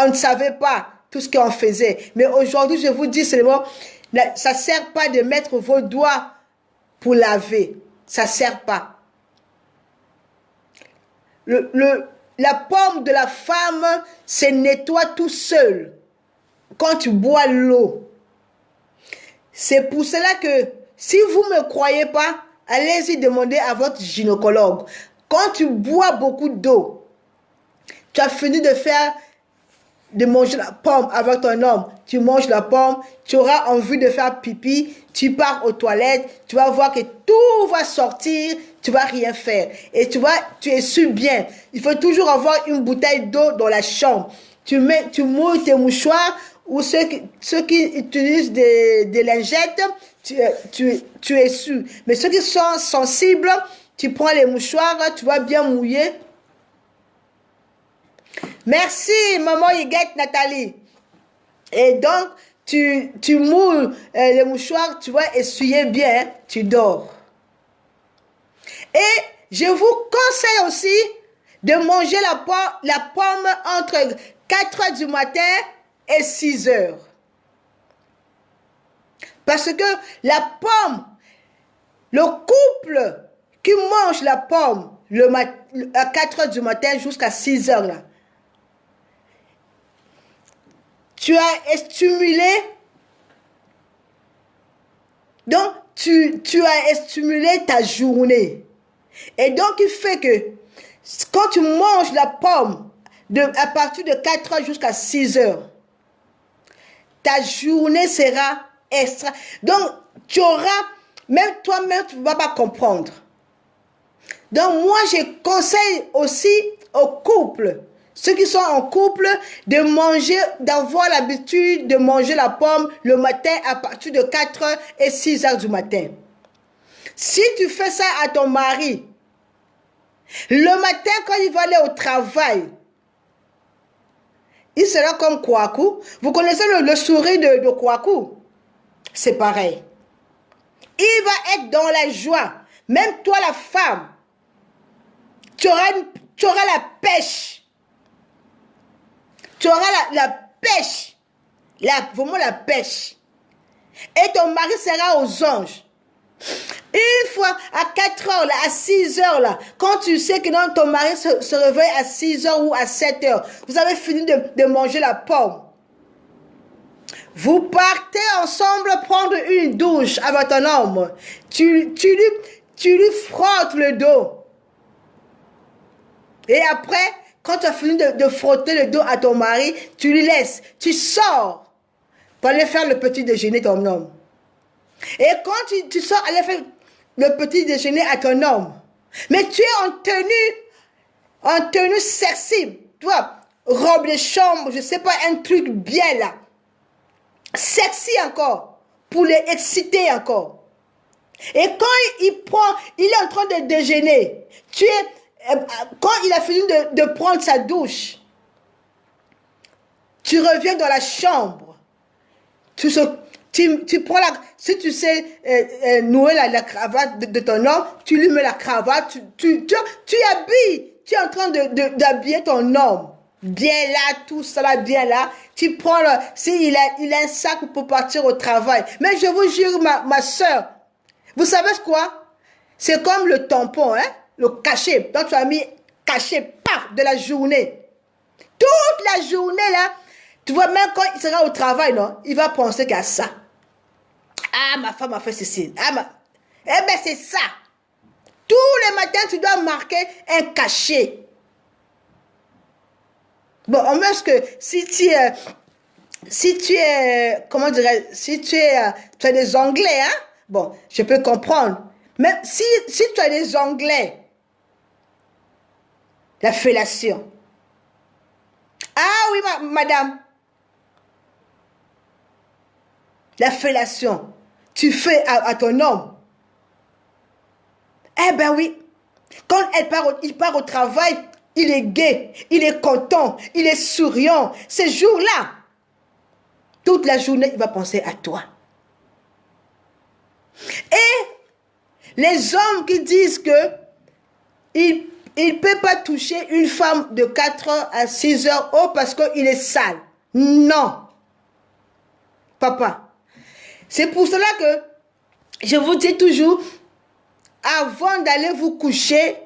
ne savait pas tout ce qu'on faisait. Mais aujourd'hui, je vous dis seulement, ça ne sert pas de mettre vos doigts pour laver. Ça ne sert pas. La pomme de la femme se nettoie tout seul quand tu bois l'eau. C'est pour cela que si vous ne me croyez pas, allez-y demander à votre gynécologue. Quand tu bois beaucoup d'eau, tu as fini de manger la pomme avec ton homme. Tu manges la pomme, tu auras envie de faire pipi, tu pars aux toilettes, tu vas voir que tout va sortir, tu vas rien faire. Et tu essuies bien. Il faut toujours avoir une bouteille d'eau dans la chambre. Tu mouilles tes mouchoirs, ou ceux qui utilisent des lingettes, tu essuies. Mais ceux qui sont sensibles, tu prends les mouchoirs, tu vas bien mouiller. Merci, maman Yiguette Nathalie. Et donc, tu mouilles les mouchoirs, tu vas essuyer bien, hein, tu dors. Et je vous conseille aussi de manger la pomme entre 4 heures du matin et 6 heures. Parce que la pomme, le couple qui mange la pomme à 4 heures du matin jusqu'à 6 heures, là, tu as stimulé, donc tu as stimulé ta journée. Et donc il fait que quand tu manges la pomme à partir de 4 heures jusqu'à 6 heures, ta journée sera extra. Donc tu auras, même toi-même tu ne vas pas comprendre. Donc moi je conseille aussi aux couples, ceux qui sont en couple, d'avoir l'habitude de manger la pomme le matin à partir de 4 heures et 6 heures du matin. Si tu fais ça à ton mari, le matin quand il va aller au travail, il sera comme Kwaku. Vous connaissez le sourire de Kwaku? C'est pareil. Il va être dans la joie. Même toi la femme, tu auras la pêche. Tu auras la pêche, vraiment la pêche. Et ton mari sera aux anges. Une fois à 4 heures, là, à 6 heures, là, quand tu sais que ton mari se réveille à 6 heures ou à 7 heures, vous avez fini de manger la pomme. Vous partez ensemble prendre une douche avec ton homme. Tu lui frottes le dos. Et après, quand tu as fini de frotter le dos à ton mari, tu lui laisses, tu sors pour aller faire le petit déjeuner ton homme. Et quand tu sors aller faire le petit déjeuner à ton homme, mais tu es en tenue sexy, tu vois, robe de chambre, je sais pas, un truc bien là, sexy encore, pour les exciter encore. Et quand il est en train de déjeuner, quand il a fini de prendre sa douche, tu reviens dans la chambre, tu prends si tu sais nouer la cravate de ton homme, tu lui mets la cravate, tu habilles, tu es en train d'habiller ton homme. Bien là, tout ça là, bien là. Tu prends, s'il a un sac pour partir au travail. Mais je vous jure, ma soeur, vous savez quoi? C'est comme le tampon, hein? le cachet. Donc tu as mis cachet, paf, de la journée. Toute la journée là, tu vois, même quand il sera au travail, non, il va penser qu'à ça. Ah, ma femme a fait ceci. Ah, eh bien, c'est ça. Tous les matins, tu dois marquer un cachet. Bon, au moins que si tu es, comment dirais-je, si tu as des onglets, hein, bon, je peux comprendre. Mais si tu as des onglets, la fellation. Ah oui, madame. La fellation. Tu fais à ton homme. Eh ben oui. Quand il part au travail, il est gai, il est content, il est souriant. Ces jours-là, toute la journée, il va penser à toi. Et les hommes qui disent que il ne peut pas toucher une femme de 4 heures à 6 heures, oh, parce qu'il est sale. Non. Papa. C'est pour cela que je vous dis toujours, avant d'aller vous coucher,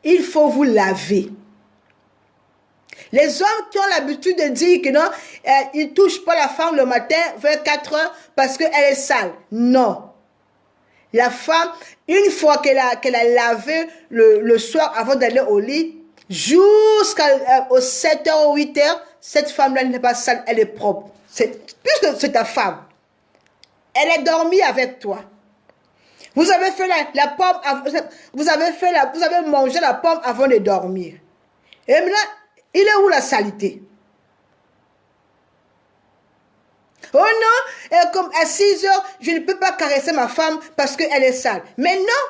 il faut vous laver. Les hommes qui ont l'habitude de dire que non, ils ne touchent pas la femme le matin vers 4 heures parce qu'elle est sale. Non. La femme, une fois qu'elle a lavé le soir avant d'aller au lit, jusqu'aux 7 heures ou 8 heures, cette femme-là n'est pas sale, elle est propre. Puisque c'est ta femme. Elle est dormie avec toi. Vous avez fait la pomme, vous avez mangé la pomme avant de dormir. Et maintenant, il est où la saleté? Oh non, comme à 6 heures, je ne peux pas caresser ma femme parce qu'elle est sale. Mais non.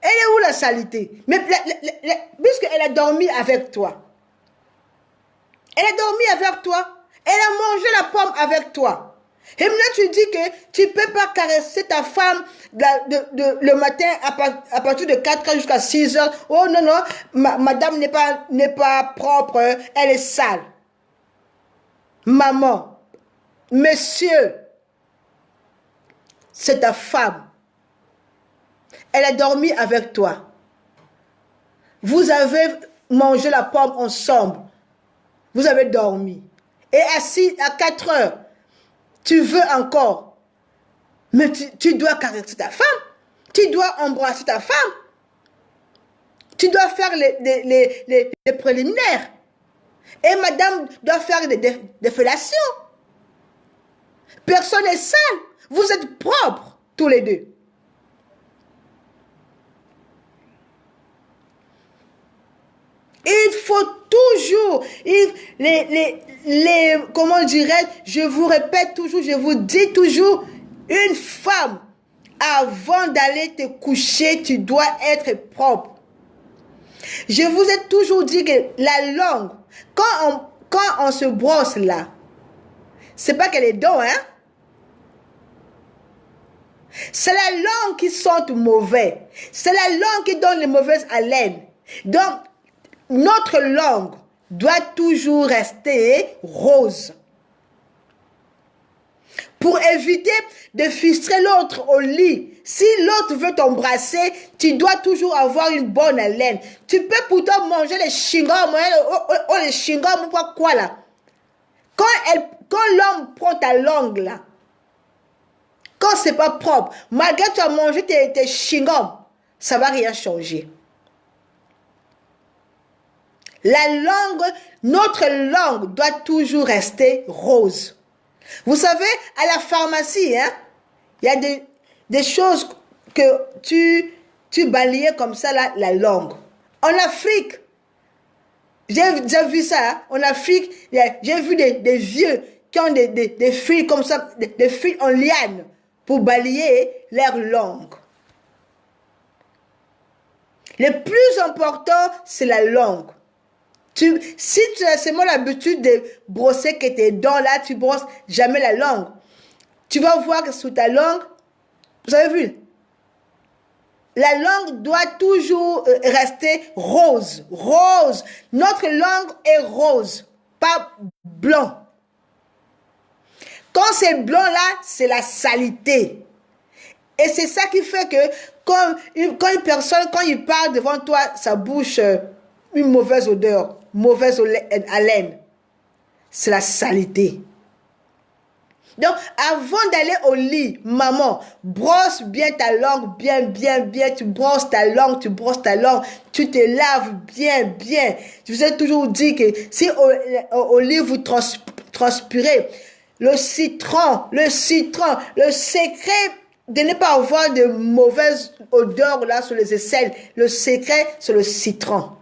Elle est où la saleté? Mais puisqu'elle a dormi avec toi. Elle a dormi avec toi. Elle a mangé la pomme avec toi. Et maintenant tu dis que tu ne peux pas caresser ta femme le matin à partir de 4 heures jusqu'à 6 heures. Oh non, non, madame n'est pas propre, elle est sale. Maman, monsieur, c'est ta femme. Elle a dormi avec toi. Vous avez mangé la pomme ensemble. Vous avez dormi. Et à 4 heures, tu veux encore. Mais tu dois caresser ta femme. Tu dois embrasser ta femme. Tu dois faire les préliminaires. Et madame doit faire des fellations. Personne n'est sale. Vous êtes propres, tous les deux. Il faut toujours, comment dirais-je, je vous répète toujours, je vous dis toujours, une femme, avant d'aller te coucher, tu dois être propre. Je vous ai toujours dit que la langue, quand on se brosse là, c'est pas qu'elle est dents, hein. C'est la langue qui sent mauvais. C'est la langue qui donne les mauvaises haleines. Donc, notre langue doit toujours rester rose. Pour éviter de frustrer l'autre au lit. Si l'autre veut t'embrasser, tu dois toujours avoir une bonne haleine. Tu peux pourtant manger les chewing-gums, les chewing-gums ou quoi là. Quand l'homme prend ta langue là, quand c'est pas propre, malgré que tu as mangé tes chewing-gums, ça va rien changer. La langue, notre langue doit toujours rester rose. Vous savez, à la pharmacie, hein, il y a des choses que tu balayais comme ça, la langue. En Afrique, j'ai vu ça, hein, en Afrique, j'ai vu des vieux qui ont des fils comme ça, des fils en liane pour balayer leur langue. Le plus important, c'est la langue. Si tu as seulement l'habitude de brosser que tes dents là, tu brosses jamais la langue. Tu vas voir que sous ta langue, vous avez vu, la langue doit toujours rester rose. Rose. Notre langue est rose, pas blanc. Quand c'est blanc là, c'est la saleté. Et c'est ça qui fait que quand une personne, quand il parle devant toi, sa bouche, une mauvaise odeur, mauvaise haleine. C'est la saleté. Donc, avant d'aller au lit, maman, brosse bien ta langue, bien. Tu brosses ta langue, tu te laves bien. Je vous ai toujours dit que si au lit vous transpirez, le citron, le secret de ne pas avoir de mauvaise odeur là sur les aisselles, le secret, c'est le citron.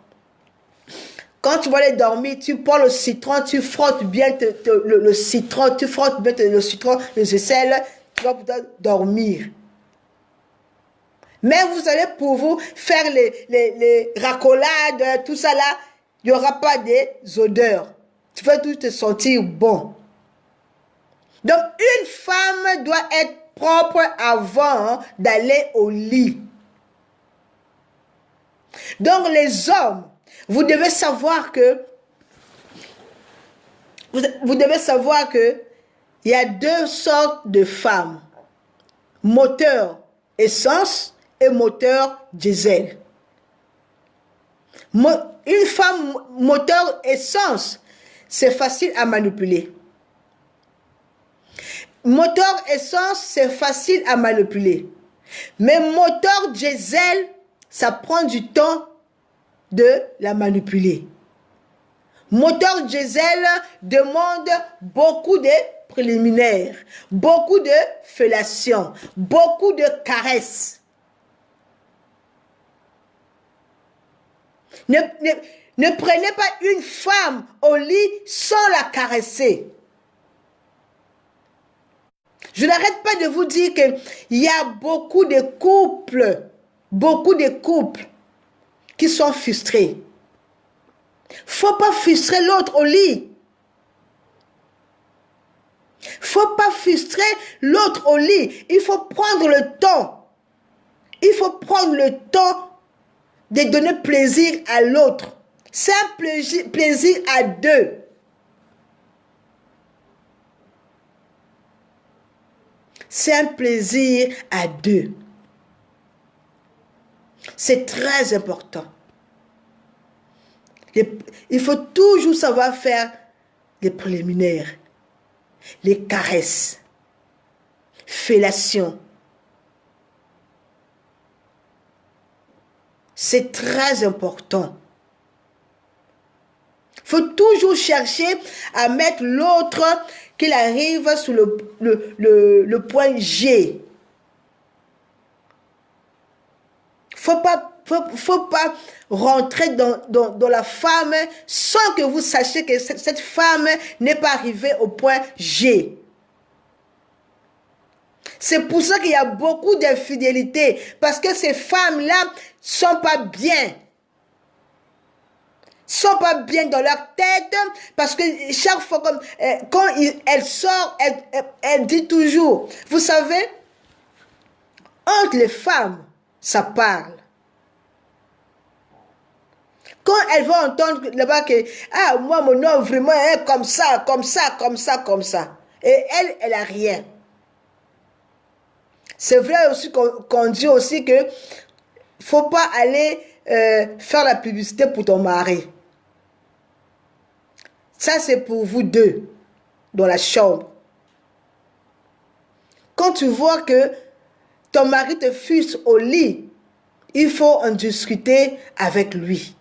Quand tu vas aller dormir, tu prends le citron, tu frottes bien le citron, tu frottes bien le citron, les aisselles, tu vas pouvoir dormir. Mais vous allez pour vous faire les racolades, tout ça là, il n'y aura pas des odeurs. Tu vas tout te sentir bon. Donc, une femme doit être propre avant d'aller au lit. Donc, les hommes, vous devez savoir que il y a deux sortes de femmes. Moteur essence et moteur diesel. Une femme moteur essence, c'est facile à manipuler. Moteur essence, c'est facile à manipuler. Mais moteur diesel, ça prend du temps de la manipuler. Moteur diesel demande beaucoup de préliminaires, beaucoup de fellations, beaucoup de caresses. Ne prenez pas une femme au lit sans la caresser. Je n'arrête pas de vous dire qu'il y a beaucoup de couples qui sont frustrés. Faut pas frustrer l'autre au lit. Faut pas frustrer l'autre au lit. Il faut prendre le temps. Il faut prendre le temps de donner plaisir à l'autre. C'est un plaisir à deux. C'est un plaisir à deux. C'est très important. Il faut toujours savoir faire les préliminaires, les caresses, fellations. C'est très important. Il faut toujours chercher à mettre l'autre qu'il arrive sous le point G. Faut pas rentrer dans la femme sans que vous sachiez que cette femme n'est pas arrivée au point G. C'est pour ça qu'il y a beaucoup d'infidélité, parce que ces femmes-là sont pas bien. Sont pas bien dans leur tête, parce que chaque fois quand elle sort, elle dit toujours, vous savez, entre les femmes, ça parle. Quand elle va entendre là-bas que, ah, moi, mon homme vraiment est comme ça. Et elle a rien. C'est vrai aussi qu'on dit aussi que faut pas aller faire la publicité pour ton mari. Ça, c'est pour vous deux, dans la chambre. Quand tu vois que ton mari te frustre au lit, il faut en discuter avec lui.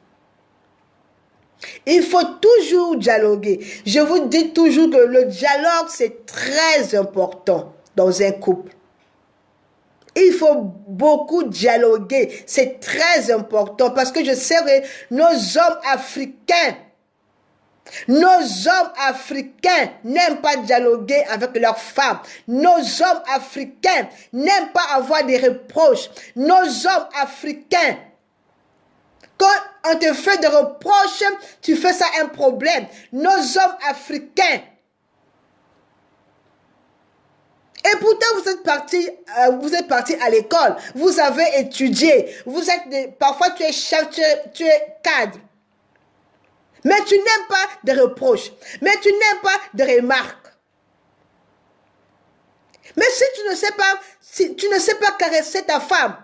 Il faut toujours dialoguer. Je vous dis toujours que le dialogue, c'est très important dans un couple. Il faut beaucoup dialoguer. C'est très important parce que je sais que nos hommes africains n'aiment pas dialoguer avec leurs femmes. Nos hommes africains n'aiment pas avoir des reproches. Nos hommes africains, quand on te fait des reproches, tu fais ça un problème. Nos hommes africains. Et pourtant, vous êtes parti à l'école. Vous avez étudié. Parfois, tu es chef, tu es cadre. Mais tu n'aimes pas de reproches. Mais tu n'aimes pas de remarques. Mais si tu ne sais pas caresser ta femme,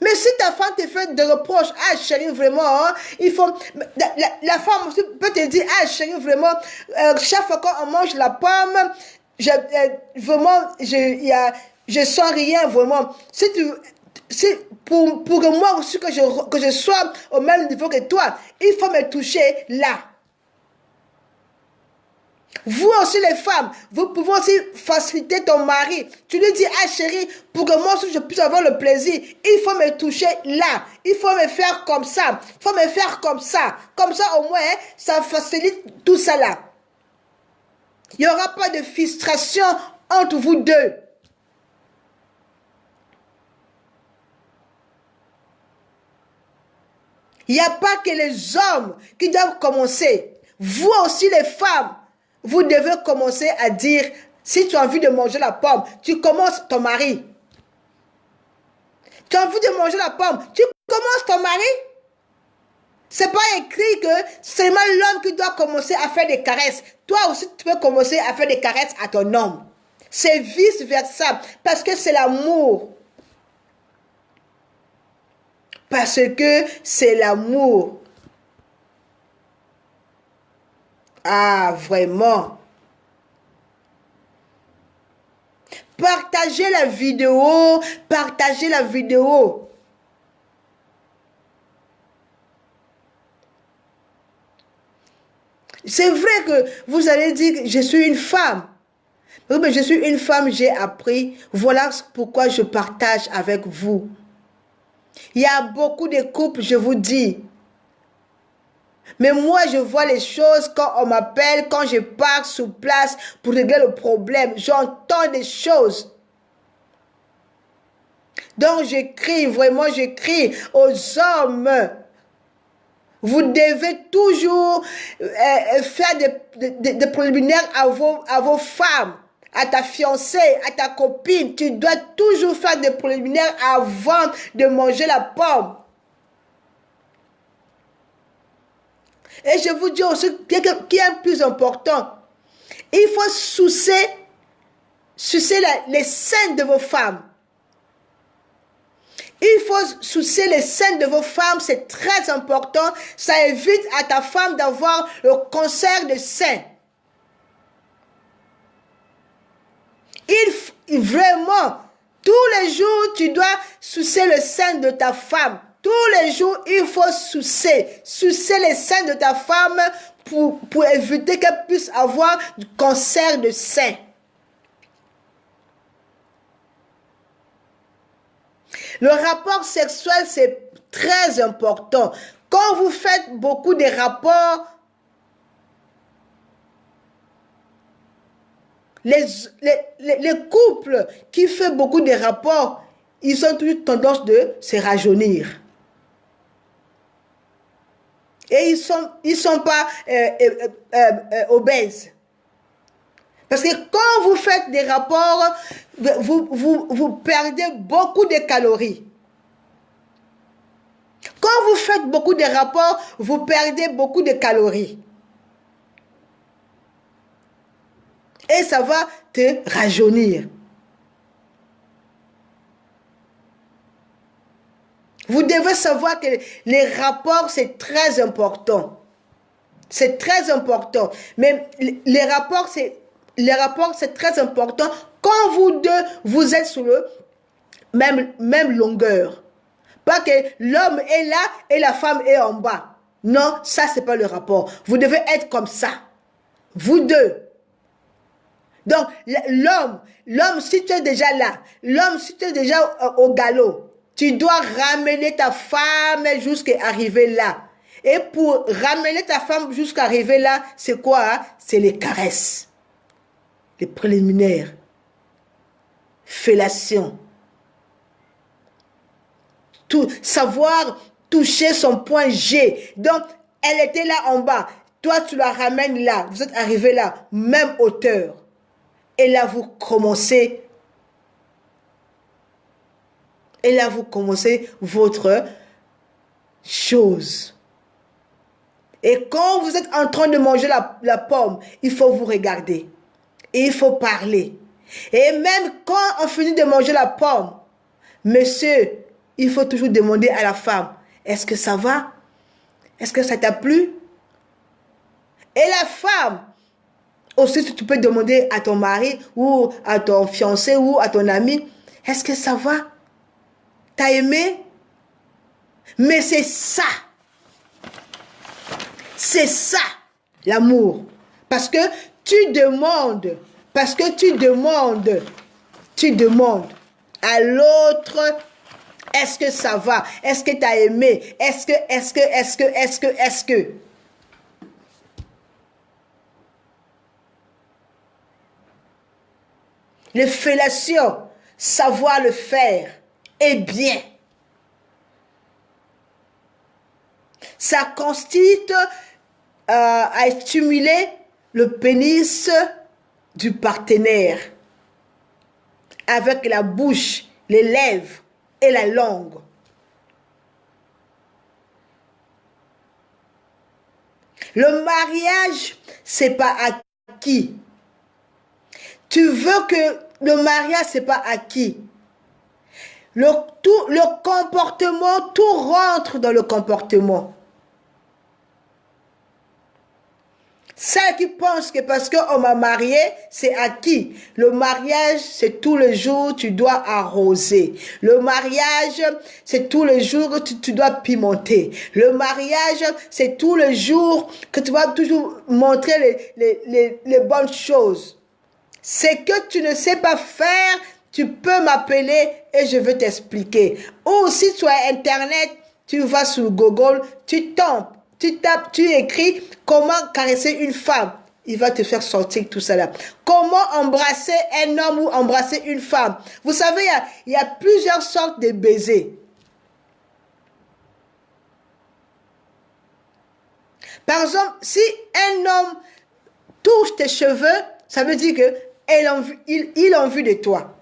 mais si ta femme te fait des reproches, ah chérie, vraiment, hein, il faut... La femme aussi peut te dire, ah chérie, vraiment, chaque fois qu'on mange la pomme, vraiment, je sens rien, vraiment. Pour que moi aussi, que je sois au même niveau que toi, il faut me toucher là. Vous aussi les femmes, vous pouvez aussi faciliter ton mari. Tu lui dis, ah chérie, pour que moi aussi je puisse avoir le plaisir, il faut me toucher là. Il faut me faire comme ça. Il faut me faire comme ça. Comme ça au moins, hein, ça facilite tout ça là. Il n'y aura pas de frustration entre vous deux. Il n'y a pas que les hommes qui doivent commencer. Vous aussi les femmes, vous devez commencer à dire, si tu as envie de manger la pomme, tu commences ton mari. Tu as envie de manger la pomme, tu commences ton mari. C'est pas écrit que c'est seulement l'homme qui doit commencer à faire des caresses. Toi aussi, tu peux commencer à faire des caresses à ton homme. C'est vice versa, parce que c'est l'amour. Parce que c'est l'amour. Ah, vraiment. Partagez la vidéo. Partagez la vidéo. C'est vrai que vous allez dire, je suis une femme. Mais je suis une femme, j'ai appris. Voilà pourquoi je partage avec vous. Il y a beaucoup de couples, je vous dis. Mais moi, je vois les choses quand on m'appelle, quand je pars sur place pour régler le problème. J'entends des choses. Donc, j'écris, vraiment, j'écris aux hommes. Vous devez toujours faire des préliminaires à vos femmes, à ta fiancée, à ta copine. Tu dois toujours faire des préliminaires avant de manger la pomme. Et je vous dis aussi quelque chose qui est plus important. Il faut sucer les seins de vos femmes. Il faut sucer les seins de vos femmes, c'est très important. Ça évite à ta femme d'avoir le cancer de sein. Vraiment, tous les jours, tu dois sucer le sein de ta femme. Tous les jours, il faut sucer les seins de ta femme pour éviter qu'elle puisse avoir du cancer de sein. Le rapport sexuel, c'est très important. Quand vous faites beaucoup de rapports, les couples qui font beaucoup de rapports, ils ont toujours tendance de se rajeunir. Et ils sont pas obèses. Parce que quand vous faites des rapports, vous perdez beaucoup de calories. Quand vous faites beaucoup de rapports, vous perdez beaucoup de calories. Et ça va te rajeunir. Vous devez savoir que les rapports, c'est très important. C'est très important. Mais les rapports, c'est très important quand vous deux, vous êtes sur le même longueur. Pas que l'homme est là et la femme est en bas. Non, ça, c'est pas le rapport. Vous devez être comme ça. Vous deux. Donc, l'homme, si tu es déjà là, l'homme, si tu es déjà au galop, tu dois ramener ta femme jusqu'à arriver là. Et pour ramener ta femme jusqu'à arriver là, c'est quoi? Hein? C'est les caresses. Les préliminaires. Fellation. Savoir toucher son point G. Donc, elle était là en bas. Toi, tu la ramènes là. Vous êtes arrivé là. Même hauteur. Et là, vous commencez. Et là, vous commencez votre chose. Et quand vous êtes en train de manger la pomme, il faut vous regarder. Et il faut parler. Et même quand on finit de manger la pomme, monsieur, il faut toujours demander à la femme, est-ce que ça va? Est-ce que ça t'a plu? Et la femme, aussi tu peux demander à ton mari ou à ton fiancé ou à ton ami, est-ce que ça va? T'as aimé? Mais c'est ça l'amour. Parce que tu demandes à l'autre, est-ce que ça va? Est-ce que tu as aimé? Est-ce que? Les fellations, savoir le faire est bien. Ça consiste à stimuler le pénis du partenaire avec la bouche, les lèvres et la langue. Le mariage, c'est pas acquis. Tu veux que le mariage, c'est pas acquis. Le comportement, tout rentre dans le comportement. Celles qui pensent que parce qu'on m'a marié, c'est acquis. Le mariage, c'est tous les jours, tu dois arroser. Le mariage, c'est tous les jours que tu dois pimenter. Le mariage, c'est tous les jours que tu vas toujours montrer les bonnes choses. C'est que tu ne sais pas faire, tu peux m'appeler et je vais t'expliquer. Ou si tu as Internet, tu vas sur Google, tu tapes, tu écris comment caresser une femme. Il va te faire sortir tout ça là. Comment embrasser un homme ou embrasser une femme. Vous savez, il y a plusieurs sortes de baisers. Par exemple, si un homme touche tes cheveux, ça veut dire que il a envie de toi.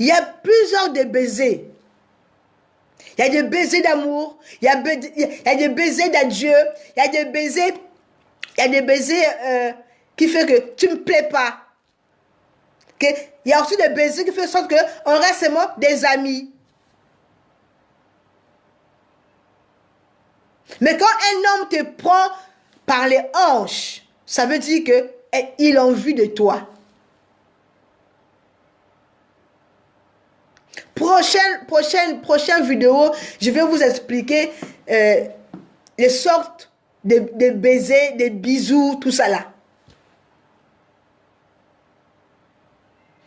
Il y a plusieurs de baisers. Il y a des baisers d'amour, il y a des baisers d'adieu, il y a des baisers qui fait que tu ne me plais pas. Il y a aussi des baisers qui font en sorte qu'on reste seulement des amis. Mais quand un homme te prend par les hanches, ça veut dire qu'il a envie de toi. Prochaine vidéo, je vais vous expliquer les sortes de baisers, des bisous, tout ça là.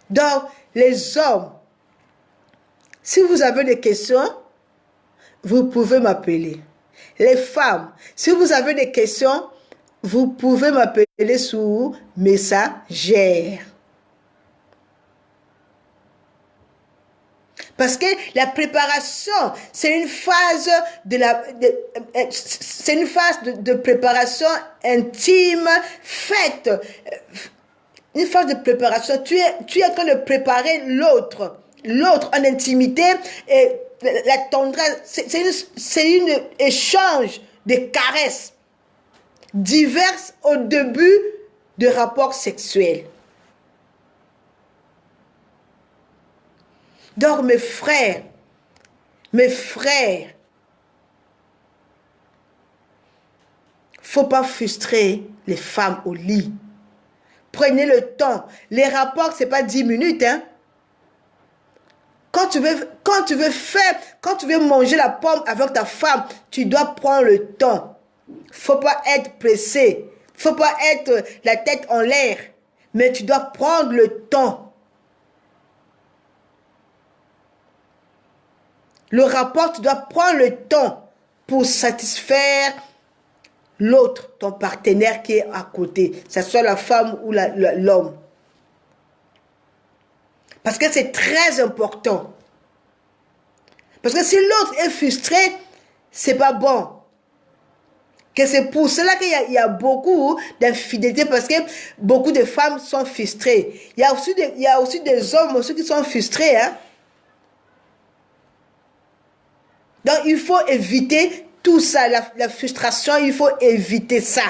Donc, les hommes, si vous avez des questions, vous pouvez m'appeler. Les femmes, si vous avez des questions, vous pouvez m'appeler sur Messagère. Parce que la préparation, c'est une phase de préparation intime faite. Une phase de préparation. Tu es en train de préparer l'autre en intimité et la tendresse. C'est un échange de caresses diverses au début de rapports sexuels. Donc mes frères, faut pas frustrer les femmes au lit. Prenez le temps. Les rapports, c'est pas 10 minutes, hein. Quand tu veux manger la pomme avec ta femme, tu dois prendre le temps. Faut pas être pressé. Faut pas être la tête en l'air. Mais tu dois prendre le temps. Le rapport, tu dois prendre le temps pour satisfaire l'autre, ton partenaire qui est à côté, que ce soit la femme ou l'homme. Parce que c'est très important. Parce que si l'autre est frustré, c'est pas bon. Que c'est pour cela qu'il y a beaucoup d'infidélité, parce que beaucoup de femmes sont frustrées. Il y a aussi des hommes aussi qui sont frustrés, hein. Donc, il faut éviter tout ça, la frustration, il faut éviter ça.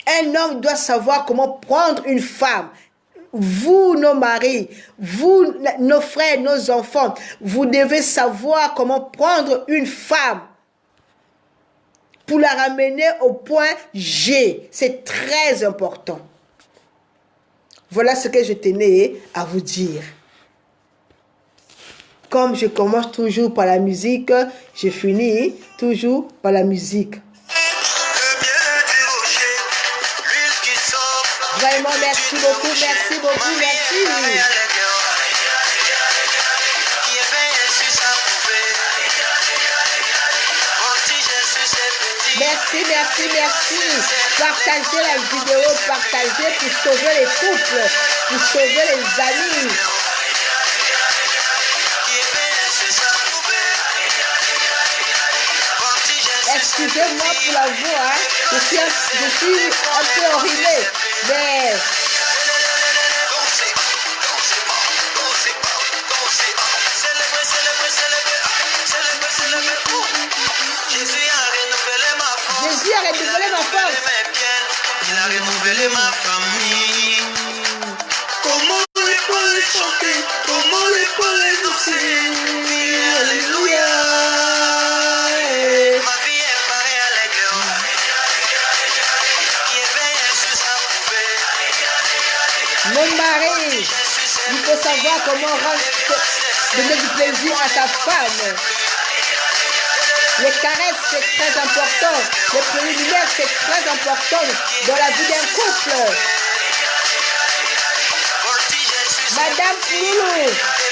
Un homme doit savoir comment prendre une femme. Vous, nos maris, vous, nos frères, nos enfants, vous devez savoir comment prendre une femme pour la ramener au point G. C'est très important. Voilà ce que je tenais à vous dire. Comme je commence toujours par la musique, je finis toujours par la musique. Vraiment, merci beaucoup, merci beaucoup, merci. Merci, merci, merci. Partagez la vidéo, partagez pour sauver les couples, pour sauver les amis. Excusez-moi pour la voix, je suis un peu enrhumée, mais... Jésus a renouvelé ma force. Il a renouvelé ma famille. Comment les parler chanter, comment les parler danser. Alléluia. Ma vie est pareille à l'aigle qui éveille sur sa poupée. Mon mari, il faut savoir comment donner du plaisir à sa femme. Les caresses, c'est très important. Les préliminaires, c'est très important dans la vie d'un couple. Madame Poulou,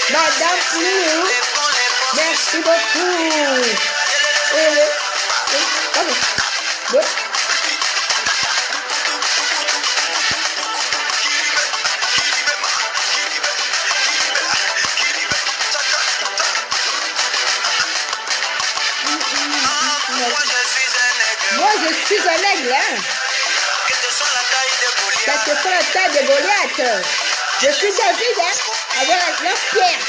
Madame Poulou, merci beaucoup. Moi, je suis un aigle, hein. Quelle que soit la taille de Goliath. Je suis David, hein, avec un lance-pierre.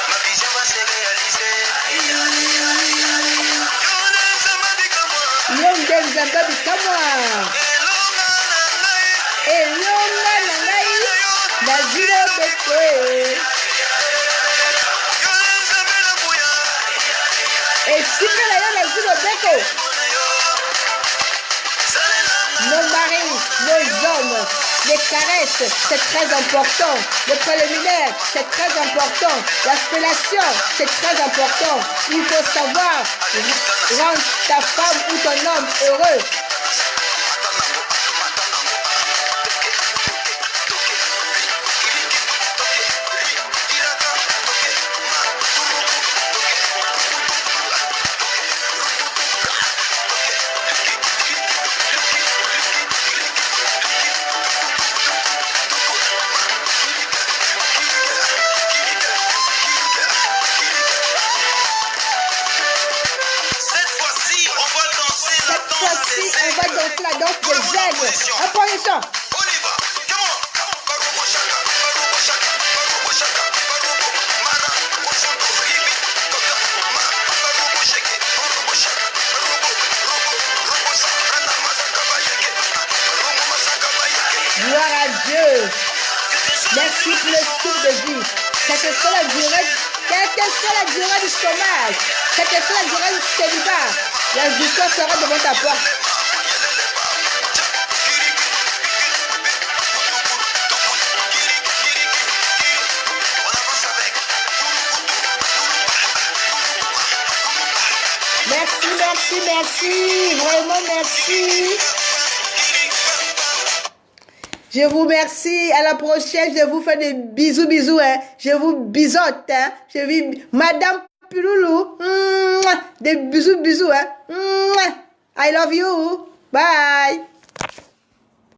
Ma vision va se réaliser. Yonde Nzambe Bikamwa. Elonga nangai, nazilo bete. Et si que la nazilo bete. Nos maris, nos hommes, les caresses, c'est très important. Le préliminaire, c'est très important. La fellation, c'est très important. Il faut savoir rendre ta femme ou ton homme heureux. On va danser la danse des aigles. Apprenez ça. On y va. Come on. Barubo shaka, barubo shaka, barubo shaka, barubo mara, osondo ribi, toka ma, barubo shake, barubo shaka, barubo, robo sa, rana masaka bayeke, robo masaka bayeke. Gloire à Dieu. Merci pour le souffle de vie. Quelle que soit la durée du chômage, quelle que soit la durée du célibat, la victoire sera devant ta porte. Merci, merci, merci. Vraiment merci. Je vous remercie. À la prochaine. Je vous fais des bisous, bisous. Hein. Je vous bisote. Hein. Je vis Madame Puloulou. Des bisous, bisous. Hein. I love you. Bye.